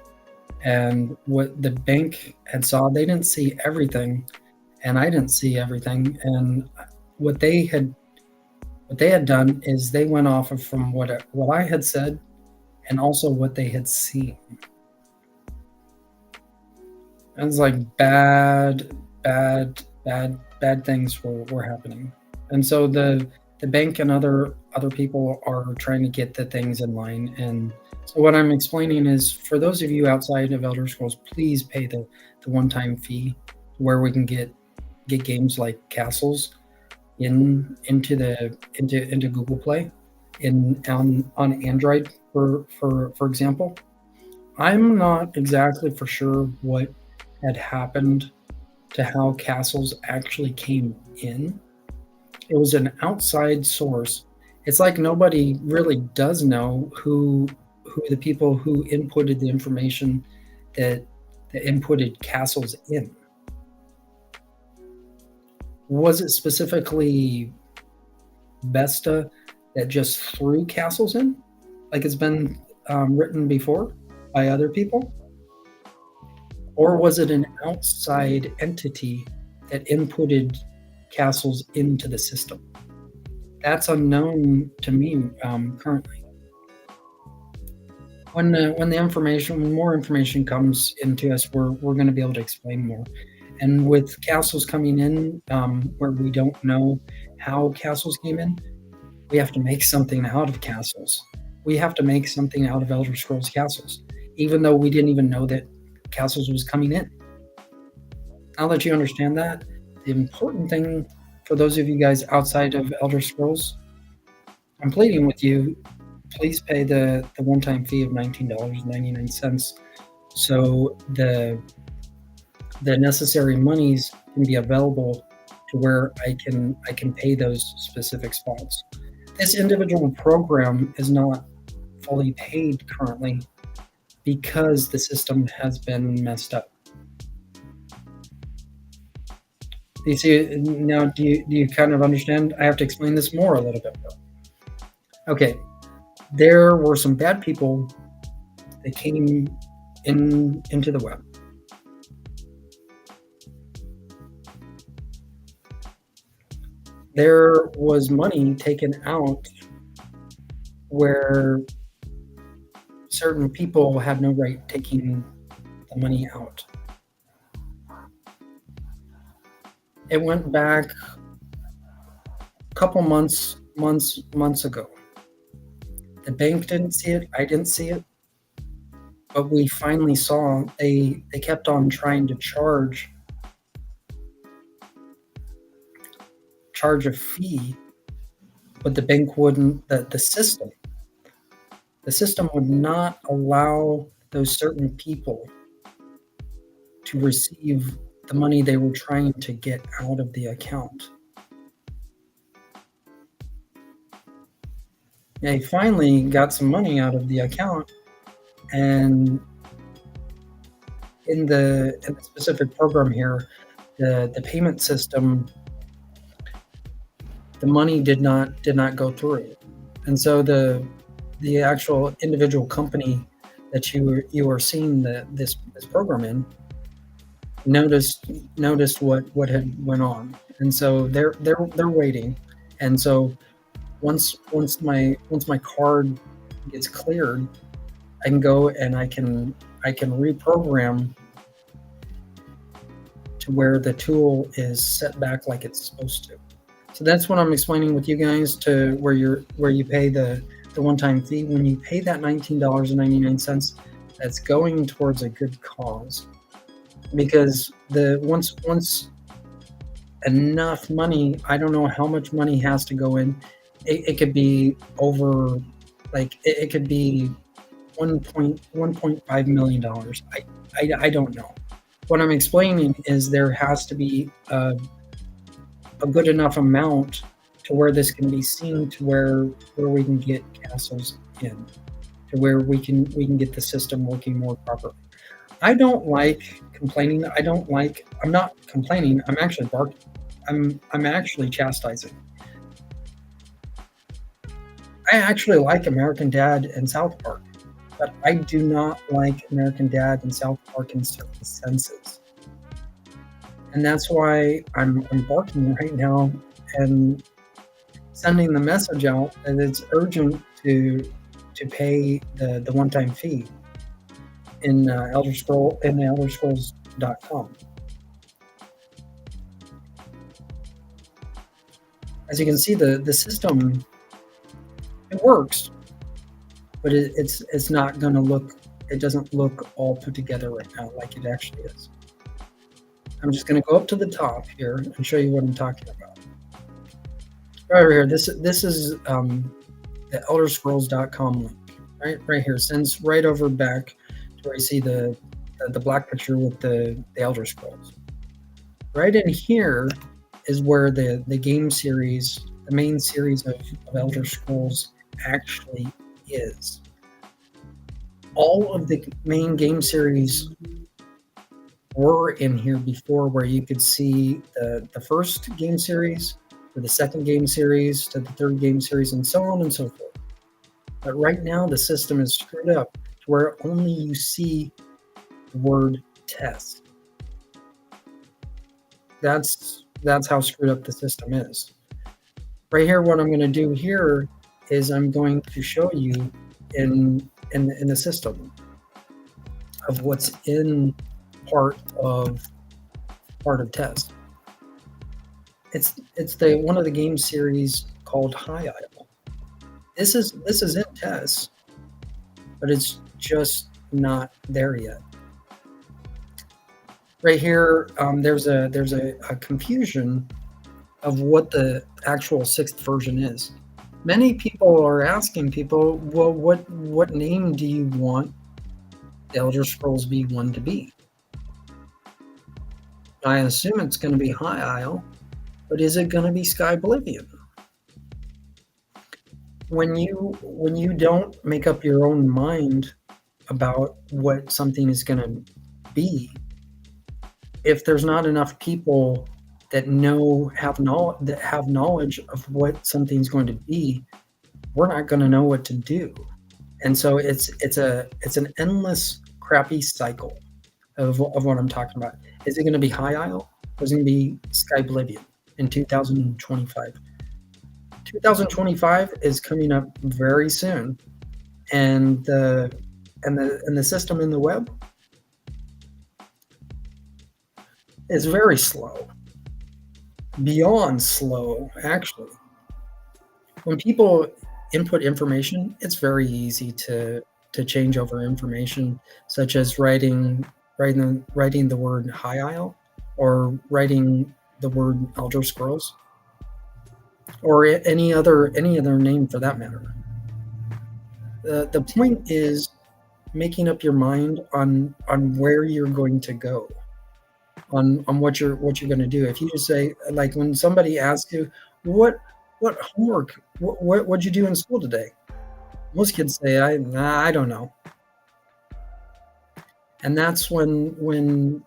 and what the bank had saw, they didn't see everything, and I didn't see everything. And what they had what they had done is they went off of from what I had said, and also what they had seen. It was like bad things were happening. And so the bank and other people are trying to get the things in line. And so what I'm explaining is, for those of you outside of Elder Scrolls, please pay the one-time fee where we can get games like Castles into Google Play on Android, for example. I'm not exactly for sure what had happened to how Castles actually came in. It was an outside source. It's like nobody really does know who the people who inputted the information that inputted Castles in. Was it specifically Vesta that just threw Castles in, like it's been written before by other people? Or was it an outside entity that inputted Castles into the system? That's unknown to me currently. When more information comes into us, we're going to be able to explain more. And with Castles coming in, where we don't know how Castles came in, we have to make something out of Castles. We have to make something out of Elder Scrolls Castles, even though we didn't even know that Castles was coming in. Now that you understand that, the important thing for those of you guys outside of Elder Scrolls, I'm pleading with you, please pay the one-time fee of $19.99, so the necessary monies can be available to where I can pay those specific spots. This individual program is not fully paid currently because the system has been messed up. Do you see now? Do you kind of understand? I have to explain this more a little bit more. Okay, there were some bad people that came into the web. There was money taken out where certain people had no right taking the money out. It went back a couple months ago. The bank didn't see it. I didn't see it. But we finally saw they kept on trying to charge a fee, but the bank wouldn't. The system would not allow those certain people to receive the money they were trying to get out of the account. They finally got some money out of the account, and in the specific program here, the payment system, the money did not go through, and so the actual individual company that you are seeing this program in noticed what had went on, and so they're waiting, and so once my card gets cleared, I can go and I can reprogram to where the tool is set back like it's supposed to. So that's what I'm explaining with you guys, to where you pay the one-time fee. When you pay that $19.99, that's going towards a good cause, because once enough money, I don't know how much money has to go in. It could be over, like it could be $1.5 million. I don't know. What I'm explaining is there has to be a good enough amount to where this can be seen, to where we can get Castles in, to where we can get the system working more properly. I don't like complaining. I'm not complaining. I'm actually barking. I'm actually chastising. I actually like American Dad and South Park, but I do not like American Dad and South Park in certain senses. And that's why I'm barking right now and sending the message out that it's urgent to pay the one-time fee in elderscrolls.com. As you can see, the system, it works, but it's not going to look. It doesn't look all put together right now like it actually is. I'm just going to go up to the top here and show you what I'm talking about. Right over here, this is the elderscrolls.com link. Right here, sends right over back to where you see the black picture with the Elder Scrolls. Right in here is where the game series, the main series of Elder Scrolls actually is. All of the main game series were in here before, where you could see the first game series, to the second game series, to the third game series, and so on and so forth. But right now the system is screwed up to where only you see the word test. That's how screwed up the system is. Right here, what I'm going to do here is I'm going to show you in the system of what's in part of test. It's the one of the game series called High Isle. This is in test, but it's just not there yet. Right here, there's a confusion of what the actual 6th version is. Many people are asking people, well, what name do you want the Elder Scrolls V1 to be? I assume it's going to be High Isle, but is it going to be Sky Oblivion? When you don't make up your own mind about what something is going to be, if there's not enough people that have knowledge of what something's going to be, we're not going to know what to do. And so it's an endless crappy cycle of what I'm talking about. Is it going to be High Isle, or is it going to be Sky Oblivion in 2025? 2025 is coming up very soon, and the system in the web is very slow, beyond slow, actually. When people input information, it's very easy to change over information, such as writing the word High Isle, or writing the word Elder Scrolls, or any other name for that matter. The point is making up your mind on where you're going to go, on what you're going to do. If you just say, like, when somebody asks you, what homework, what'd you do in school today? Most kids say, I don't know. And that's when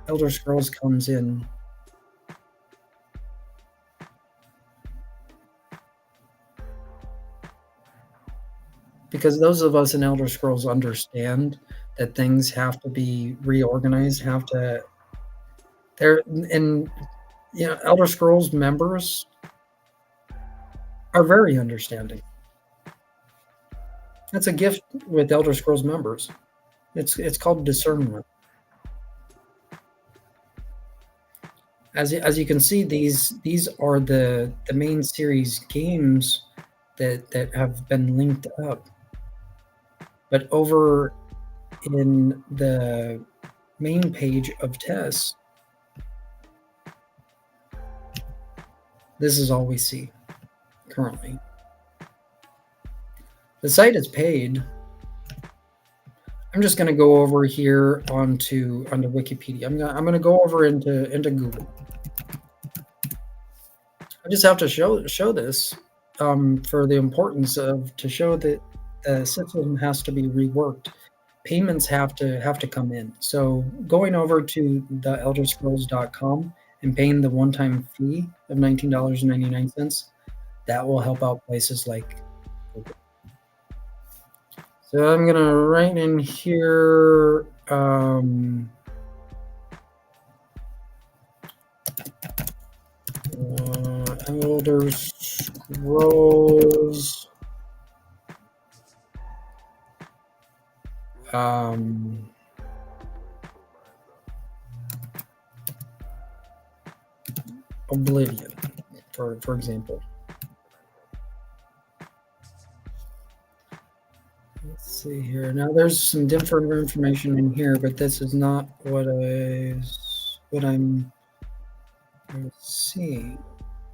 Elder Scrolls comes in. Because those of us in Elder Scrolls understand that things have to be reorganized, Elder Scrolls members are very understanding. That's a gift with Elder Scrolls members. It's called discernment. As you can see, these are the main series games that have been linked up. But over in the main page of tests, this is all we see currently. The site is paid. I'm just going to go over here onto Wikipedia. I'm going to go over into Google. I just have to show this for the importance of, to show that the system has to be reworked. payments have to come in. So going over to the elderscrolls.com and paying the one-time fee of $19.99, that will help out places like Google. So I'm gonna write in here Elder Scrolls Oblivion, for example. Let's see here. Now there's some different information in here, but this is not what I'm seeing.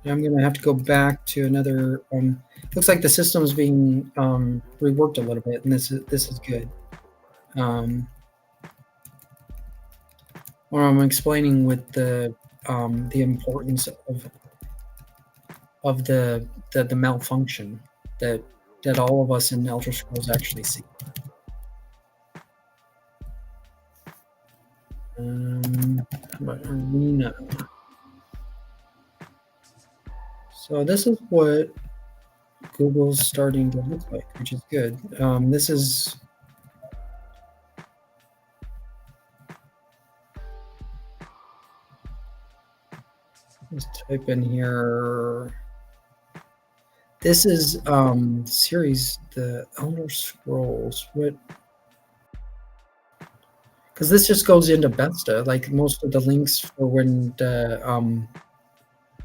I'm going to have to go back to another. Looks like the system's being reworked a little bit, and this is good. What I'm explaining with the importance of the malfunction that all of us in Elder Scrolls actually see. But Arena. So this is what Google's starting to look like, which is good. This is let's type in here. This is series the Elder Scrolls. What? Because this just goes into Bethesda. Like most of the links for when the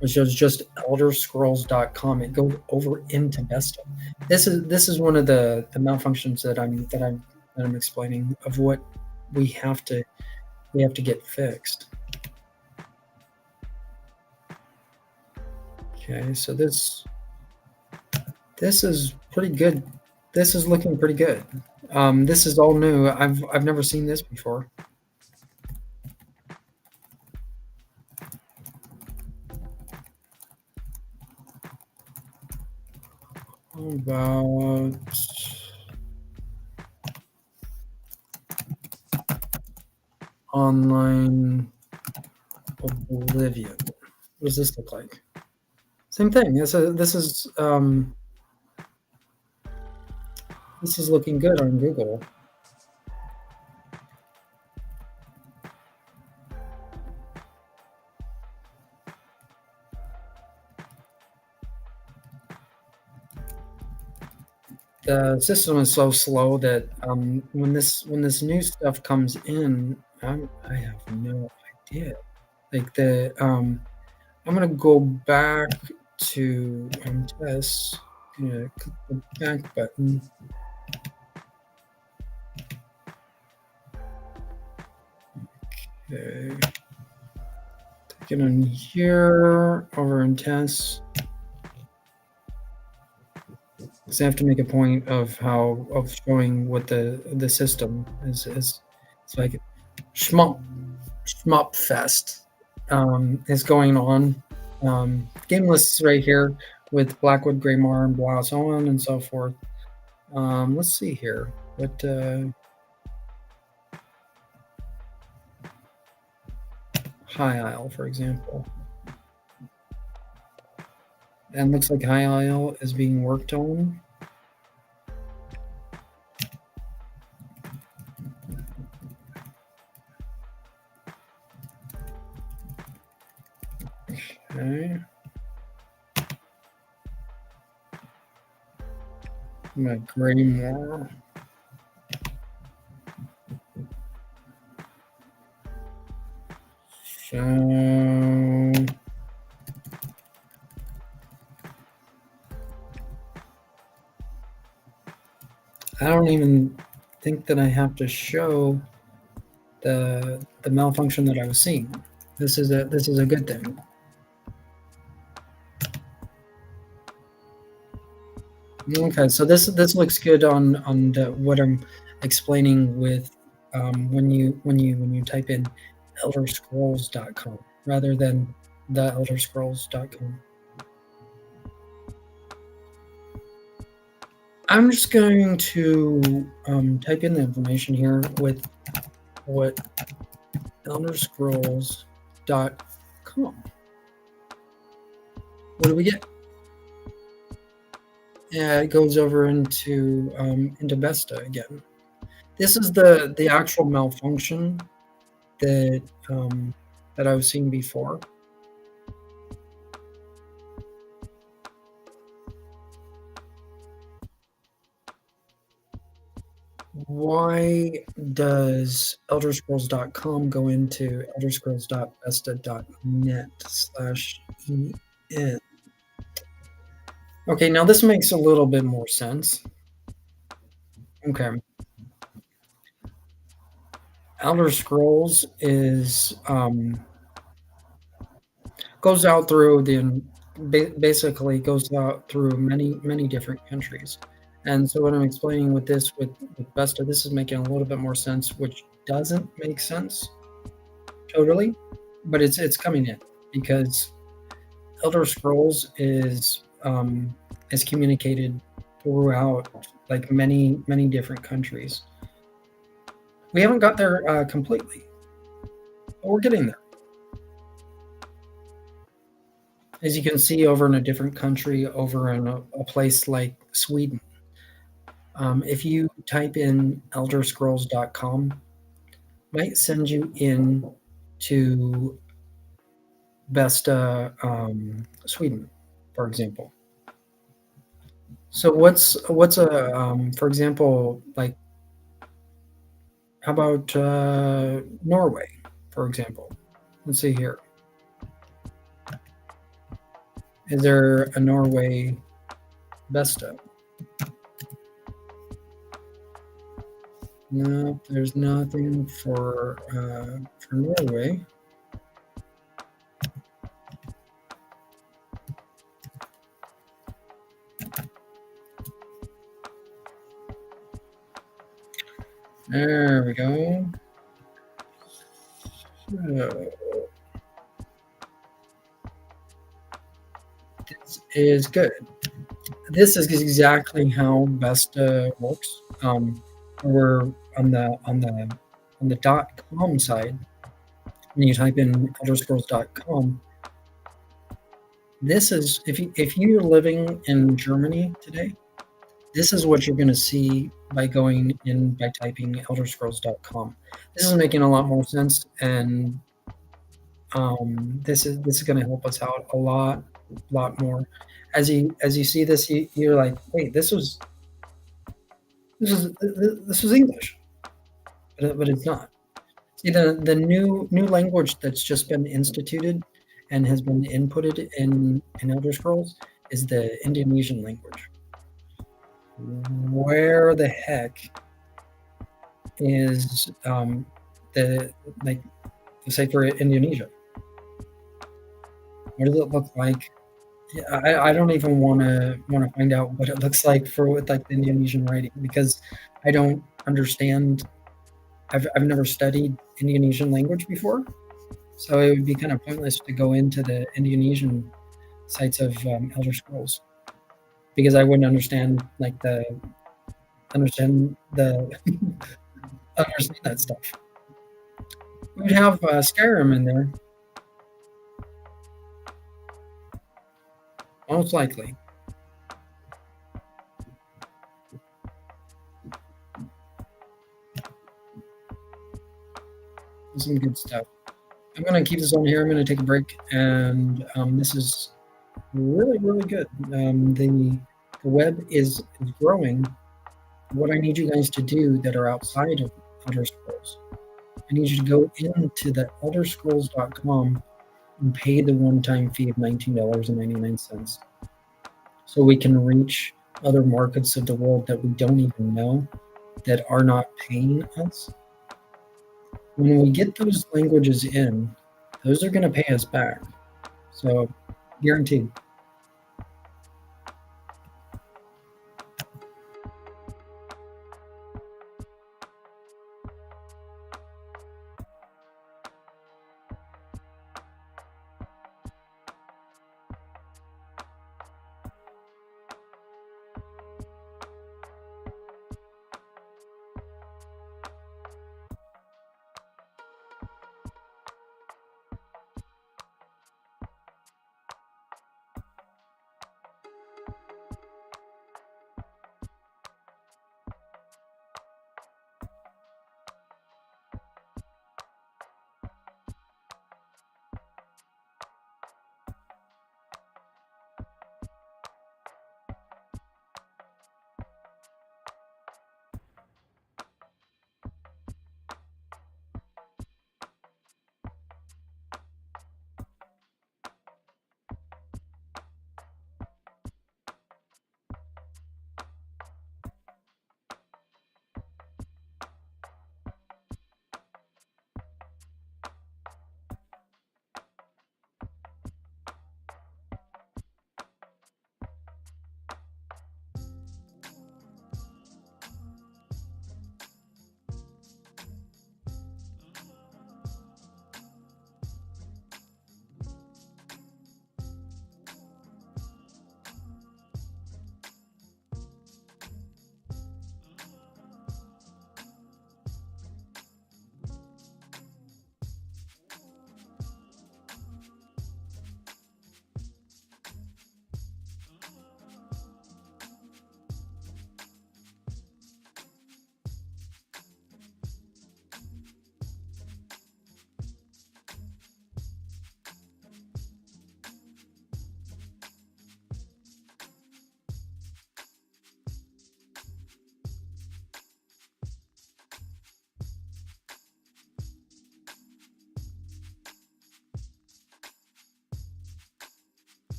which is just elderscrolls.com. It goes over into Bethesda. This is one of the malfunctions that I'm explaining of what we have to get fixed. Okay, so this is pretty good. This is looking pretty good. This is all new. I've never seen this before. How about online Oblivion? What does this look like? Same thing. This is looking good on Google. The system is so slow that when this new stuff comes in, I have no idea. Like the I'm gonna go back to test. I'm gonna click the back button. Okay. Take it on here over in test. So I have to make a point of showing what the system is. It's like shmup fest is going on. Game lists right here with Blackwood, Greymar, and blah, so on and so forth. Let's see here. What High Isle, for example. And looks like High Isle is being worked on. Okay. My Greymore. So I don't even think that I have to show the malfunction that I was seeing. This is a good thing. Okay, so this looks good on what I'm explaining with when you type in elderscrolls.com rather than the elderscrolls.com. I'm just going to type in the information here with what elderscrolls.com. What do we get? Yeah, it goes over into Vesta again. This is the actual malfunction that that I was seeing before. Why does elderscrolls.com go into elderscrolls.vesta.net/en? Okay, now this makes a little bit more sense. Okay. Elder Scrolls is goes out through basically goes out through many different countries. And so what I'm explaining with Vesta, this is making a little bit more sense, which doesn't make sense totally, but it's coming in because Elder Scrolls is communicated throughout like many different countries. We haven't got there completely, but we're getting there. As you can see over in a different country, over in a place like Sweden, if you type in elderscrolls.com, might send you in to Vesta, Sweden, for example. So what's a for example, like how about Norway, for example? Let's see here. Is there a Norway Vesta? No, there's nothing for Norway. There we go. So, this is good. This is exactly how Vesta works. We're on the .com side. When you type in elderscrolls.com, this is if you're living in Germany today, this is what you're going to see by going in by typing elderscrolls.com. This is making a lot more sense, and this is going to help us out a lot more. As you see this, you're like, wait, this was English, but it's not. See, the new language that's just been instituted and has been inputted in Elder Scrolls is the Indonesian language. Where the heck is the like say for Indonesia? What does it look like? Yeah, I don't even want to find out what it looks like for with like the Indonesian writing because I don't understand. I've never studied Indonesian language before, so it would be kind of pointless to go into the Indonesian sites of Elder Scrolls because I wouldn't understand understand that stuff. We would have Skyrim in there, most likely. Some good stuff. I'm going to keep this on here. I'm going to take a break, and this is really good. The web is growing. What I need you guys to do that are outside of Elder Scrolls, I need you to go into the elderscrolls.com and pay the one-time fee of $19.99 so we can reach other markets of the world that we don't even know that are not paying us. When we get those languages in, those are going to pay us back. So, guaranteed.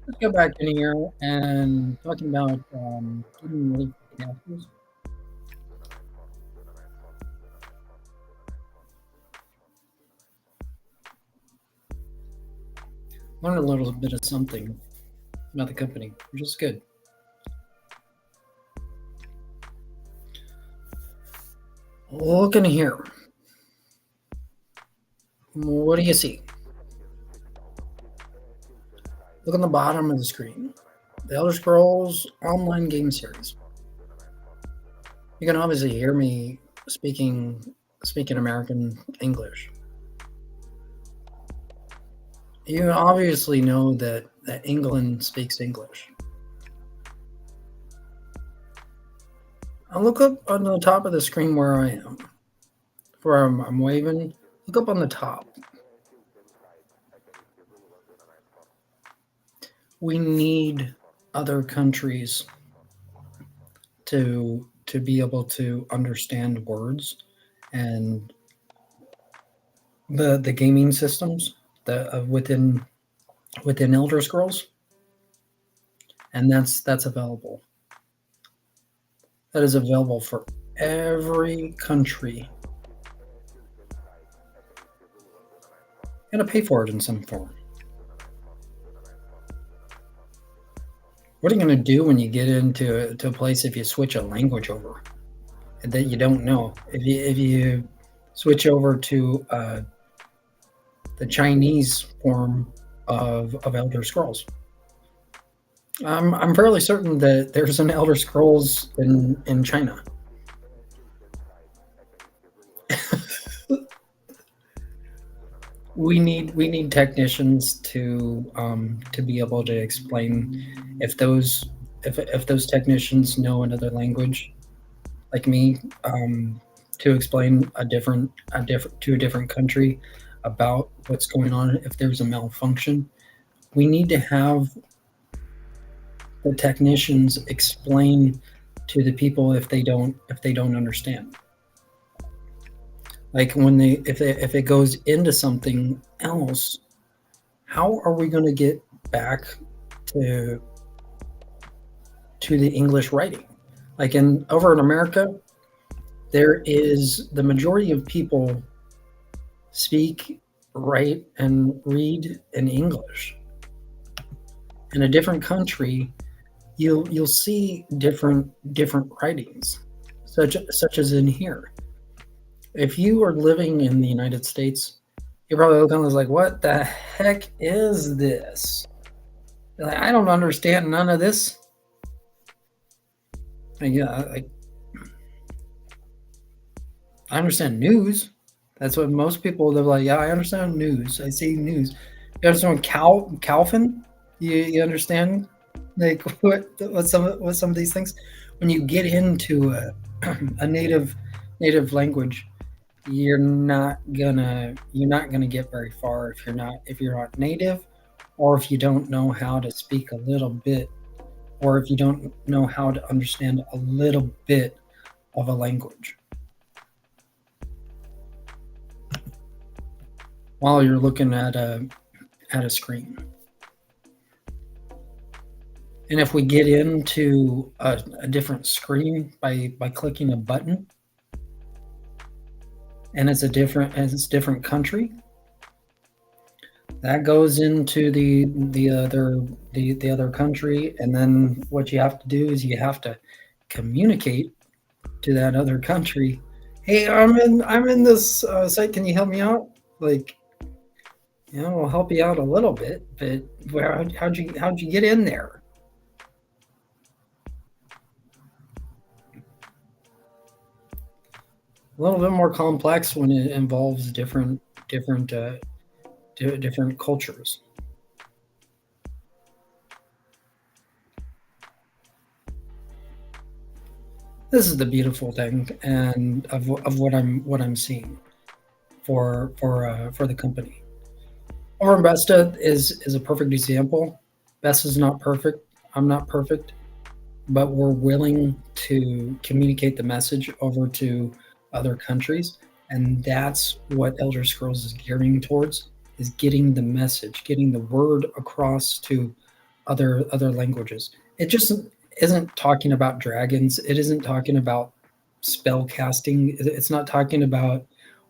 Let's go back in here and talking about getting ready for castles. Learn a little bit of something about the company, which is good. Look in here. What do you see? Look on the bottom of the screen. The Elder Scrolls Online Game Series. You can obviously hear me speaking American English. You obviously know that England speaks English. I'll look up on the top of the screen where I am. Where I'm waving. Look up on the top. We need other countries to be able to understand words and the gaming systems that within Elder Scrolls, and that's available. That is available for every country. You gotta pay for it in some form. What are you gonna do when you get into a place if you switch a language over that you don't know? If you switch over to the Chinese form of Elder Scrolls, I'm fairly certain that there's an Elder Scrolls in China. We need technicians to be able to explain if those technicians know another language like me, to explain a different to a different country about what's going on if there's a malfunction. We need to have the technicians explain to the people if they don't understand. Like when they if it goes into something else, how are we going to get back to the English writing? Like in over in America, there is the majority of people speak, write, and read in English. In a different country, you'll see different writings, such as in here. If you are living in the United States, you're probably looking at this like, what the heck is this? You're like, I don't understand none of this. And yeah, I understand news. That's what most people they're like. Yeah, I understand news. I see news. You understand Calvin? You understand like what some of these things? When you get into a native language, you're not gonna get very far if you're not native, or if you don't know how to speak a little bit, or if you don't know how to understand a little bit of a language while you're looking at a screen. And if we get into a different screen by clicking a button, and it's different country, that goes into the other country, and then what you have to do is you have to communicate to that other country. Hey, I'm in this site. Can you help me out? Like, we'll help you out a little bit, but how'd you get in there? A little bit more complex when it involves different cultures. This is the beautiful thing, and of what I'm seeing for the company. Over Besta is a perfect example. Best is not perfect. I'm not perfect, but we're willing to communicate the message over to other countries, and that's what Elder Scrolls is gearing towards: is getting the message, getting the word across to other languages. It just isn't talking about dragons. It isn't talking about spell casting. It's not talking about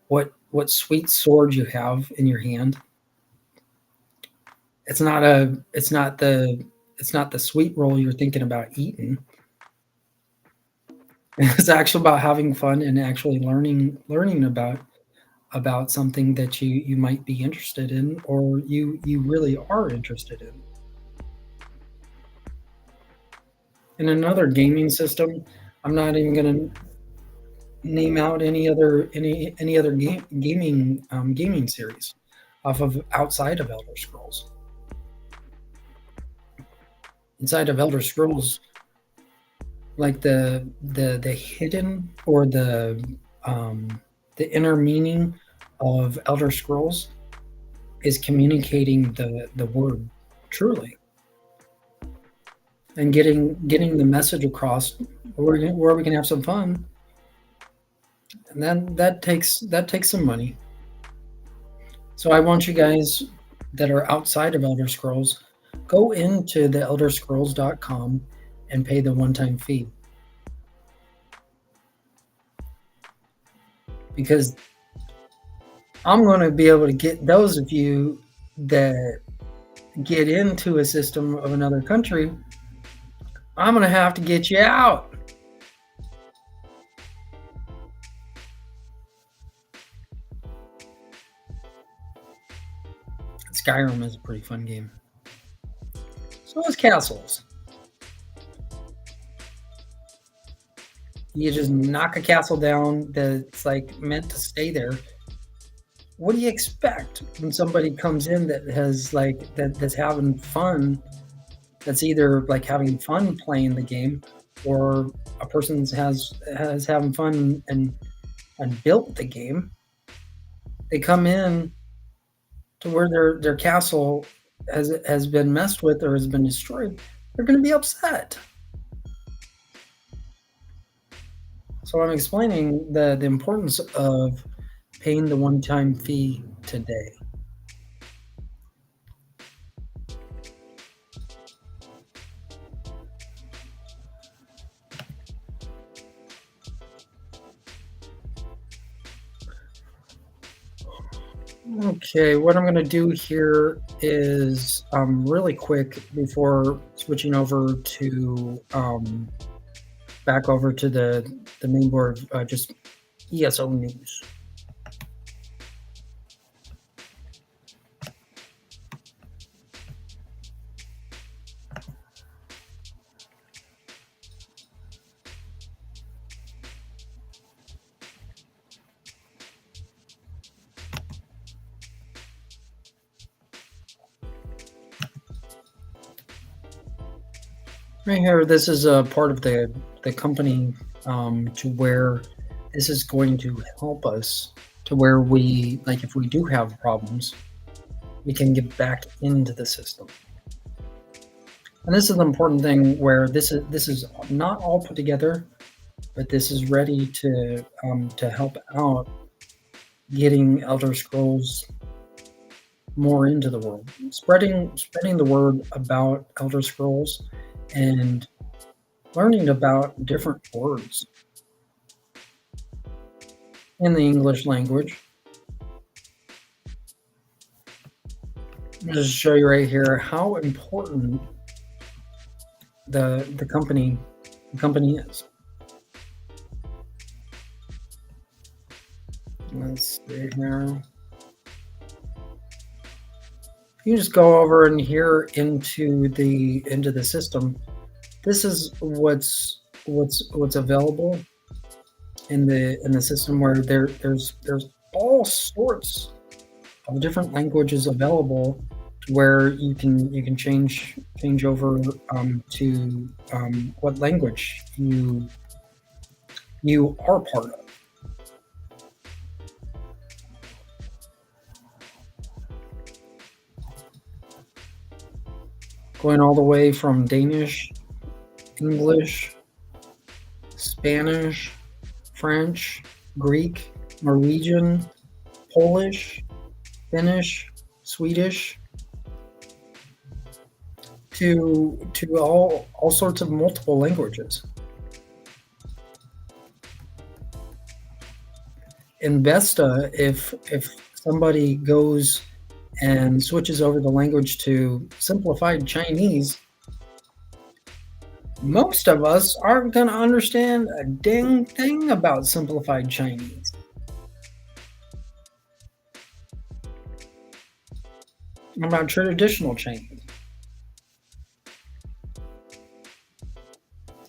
what sweet sword you have in your hand. It's not the sweet roll you're thinking about eating. It's actually about having fun and actually learning about something that you might be interested in, or you really are interested in. In another gaming system, I'm not even going to name out any other gaming series off of outside of Elder Scrolls. Inside of Elder Scrolls, like the hidden or the inner meaning of Elder Scrolls is communicating the word truly, and getting the message across where we can have some fun, and that takes some money. So I want you guys that are outside of Elder Scrolls, go into the elderscrolls.com and pay the one-time fee, because I'm going to be able to get those of you that get into a system of another country. I'm going to have to get you out. Skyrim is a pretty fun game. So is Castles. You just knock a castle down that's like meant to stay there. What do you expect when somebody comes in that's having fun? That's either like having fun playing the game, or a person has having fun and built the game. They come in to where their castle has been messed with or has been destroyed. They're going to be upset. So I'm explaining the importance of paying the one-time fee today. Okay, what I'm going to do here is really quick before switching over to back over to the main board, just ESO news. Right here, this is a part of the company to where this is going to help us to where we, like, if we do have problems, we can get back into the system. And this is the important thing, where this is not all put together, but this is ready to help out getting Elder Scrolls more into the world, spreading the word about Elder Scrolls, and learning about different words in the English language. I'm going to show you right here how important the company is. Let's see here. You just go over and here into the system. This is what's available in the system, where there's all sorts of different languages available, where you can change over to what language you are part of. Going all the way from Danish, English, Spanish, French, Greek, Norwegian, Polish, Finnish, Swedish, to all sorts of multiple languages. In Vesta, if somebody goes and switches over the language to simplified Chinese, most of us aren't going to understand a dang thing about simplified Chinese. About traditional Chinese.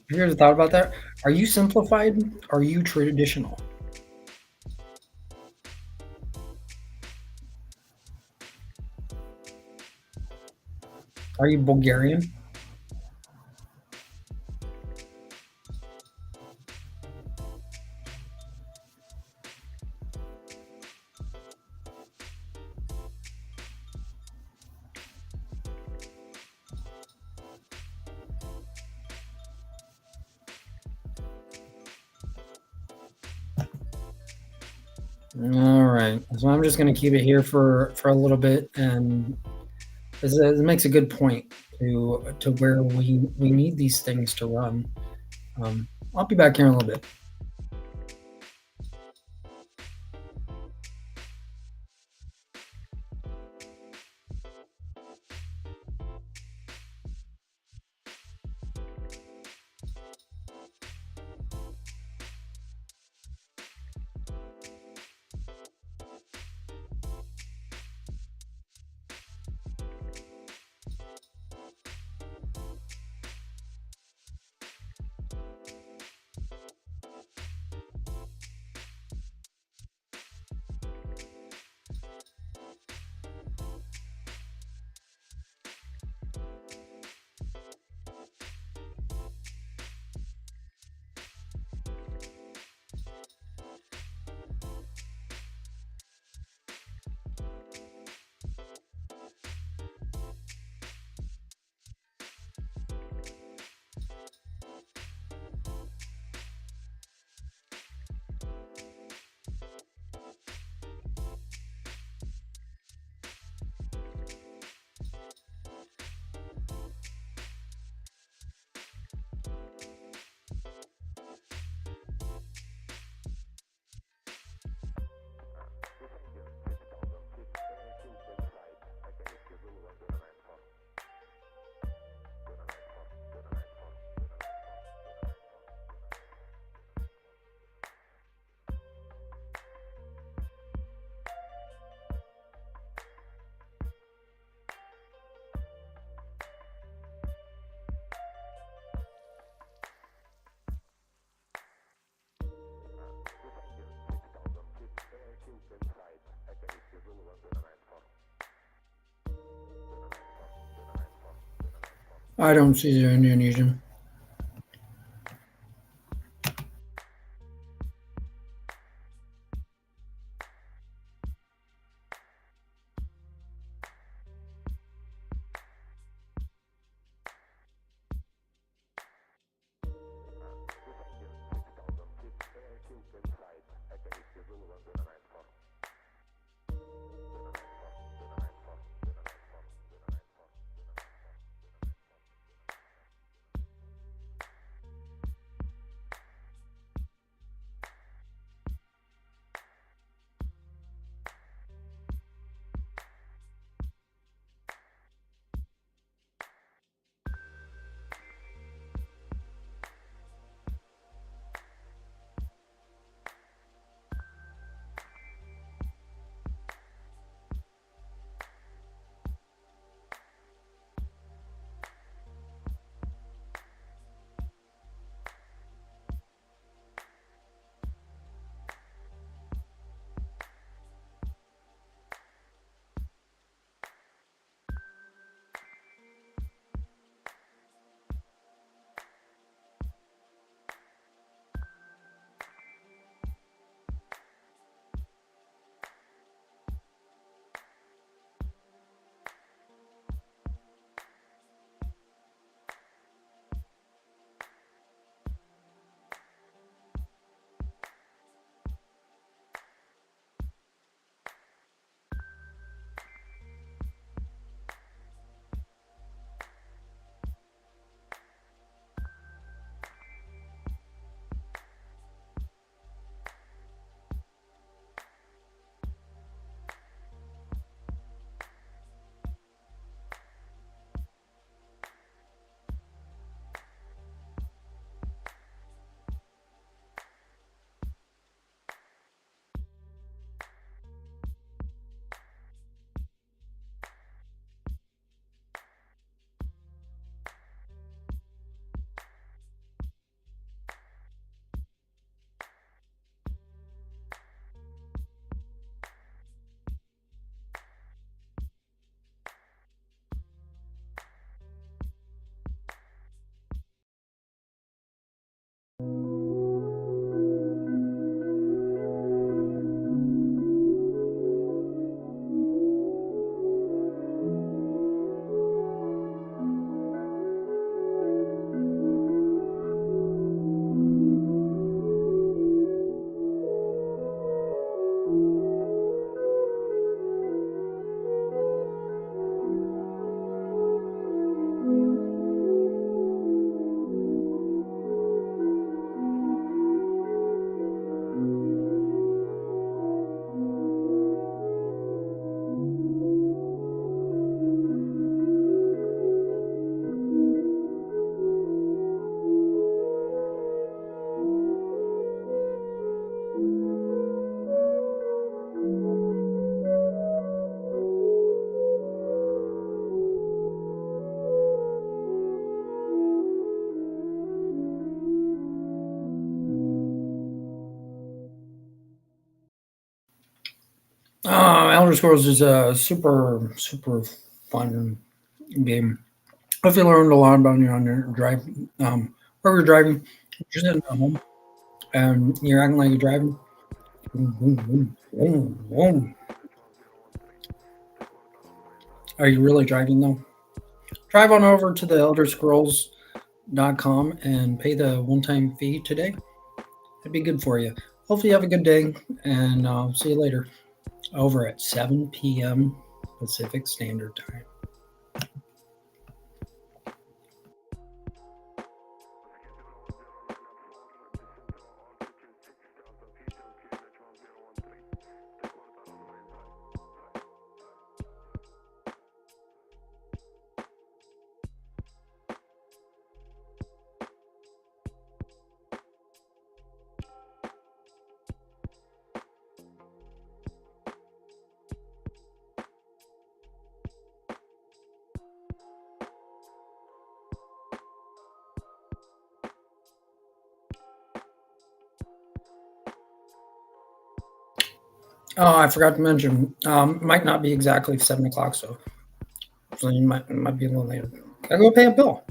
Have you ever thought about that? Are you simplified? Are you traditional? Are you Bulgarian? All right. So I'm just going to keep it here for a little bit, and this makes a good point to where we need these things to run. I'll be back here in a little bit. I don't see the Indonesian. Elder Scrolls is a super fun game. If you learned a lot about it on your drive, where you're driving, you're sitting at home and you're acting like you're driving. Boom, boom, boom, boom, boom. Are you really driving though? Drive on over to the elderscrolls.com and pay the one-time fee today. It'd be good for you. Hopefully, you have a good day, and I'll see you later over at 7 p.m. Pacific Standard Time. Oh, I forgot to mention, might not be exactly 7 o'clock, so you might be a little later. Gotta go pay a bill.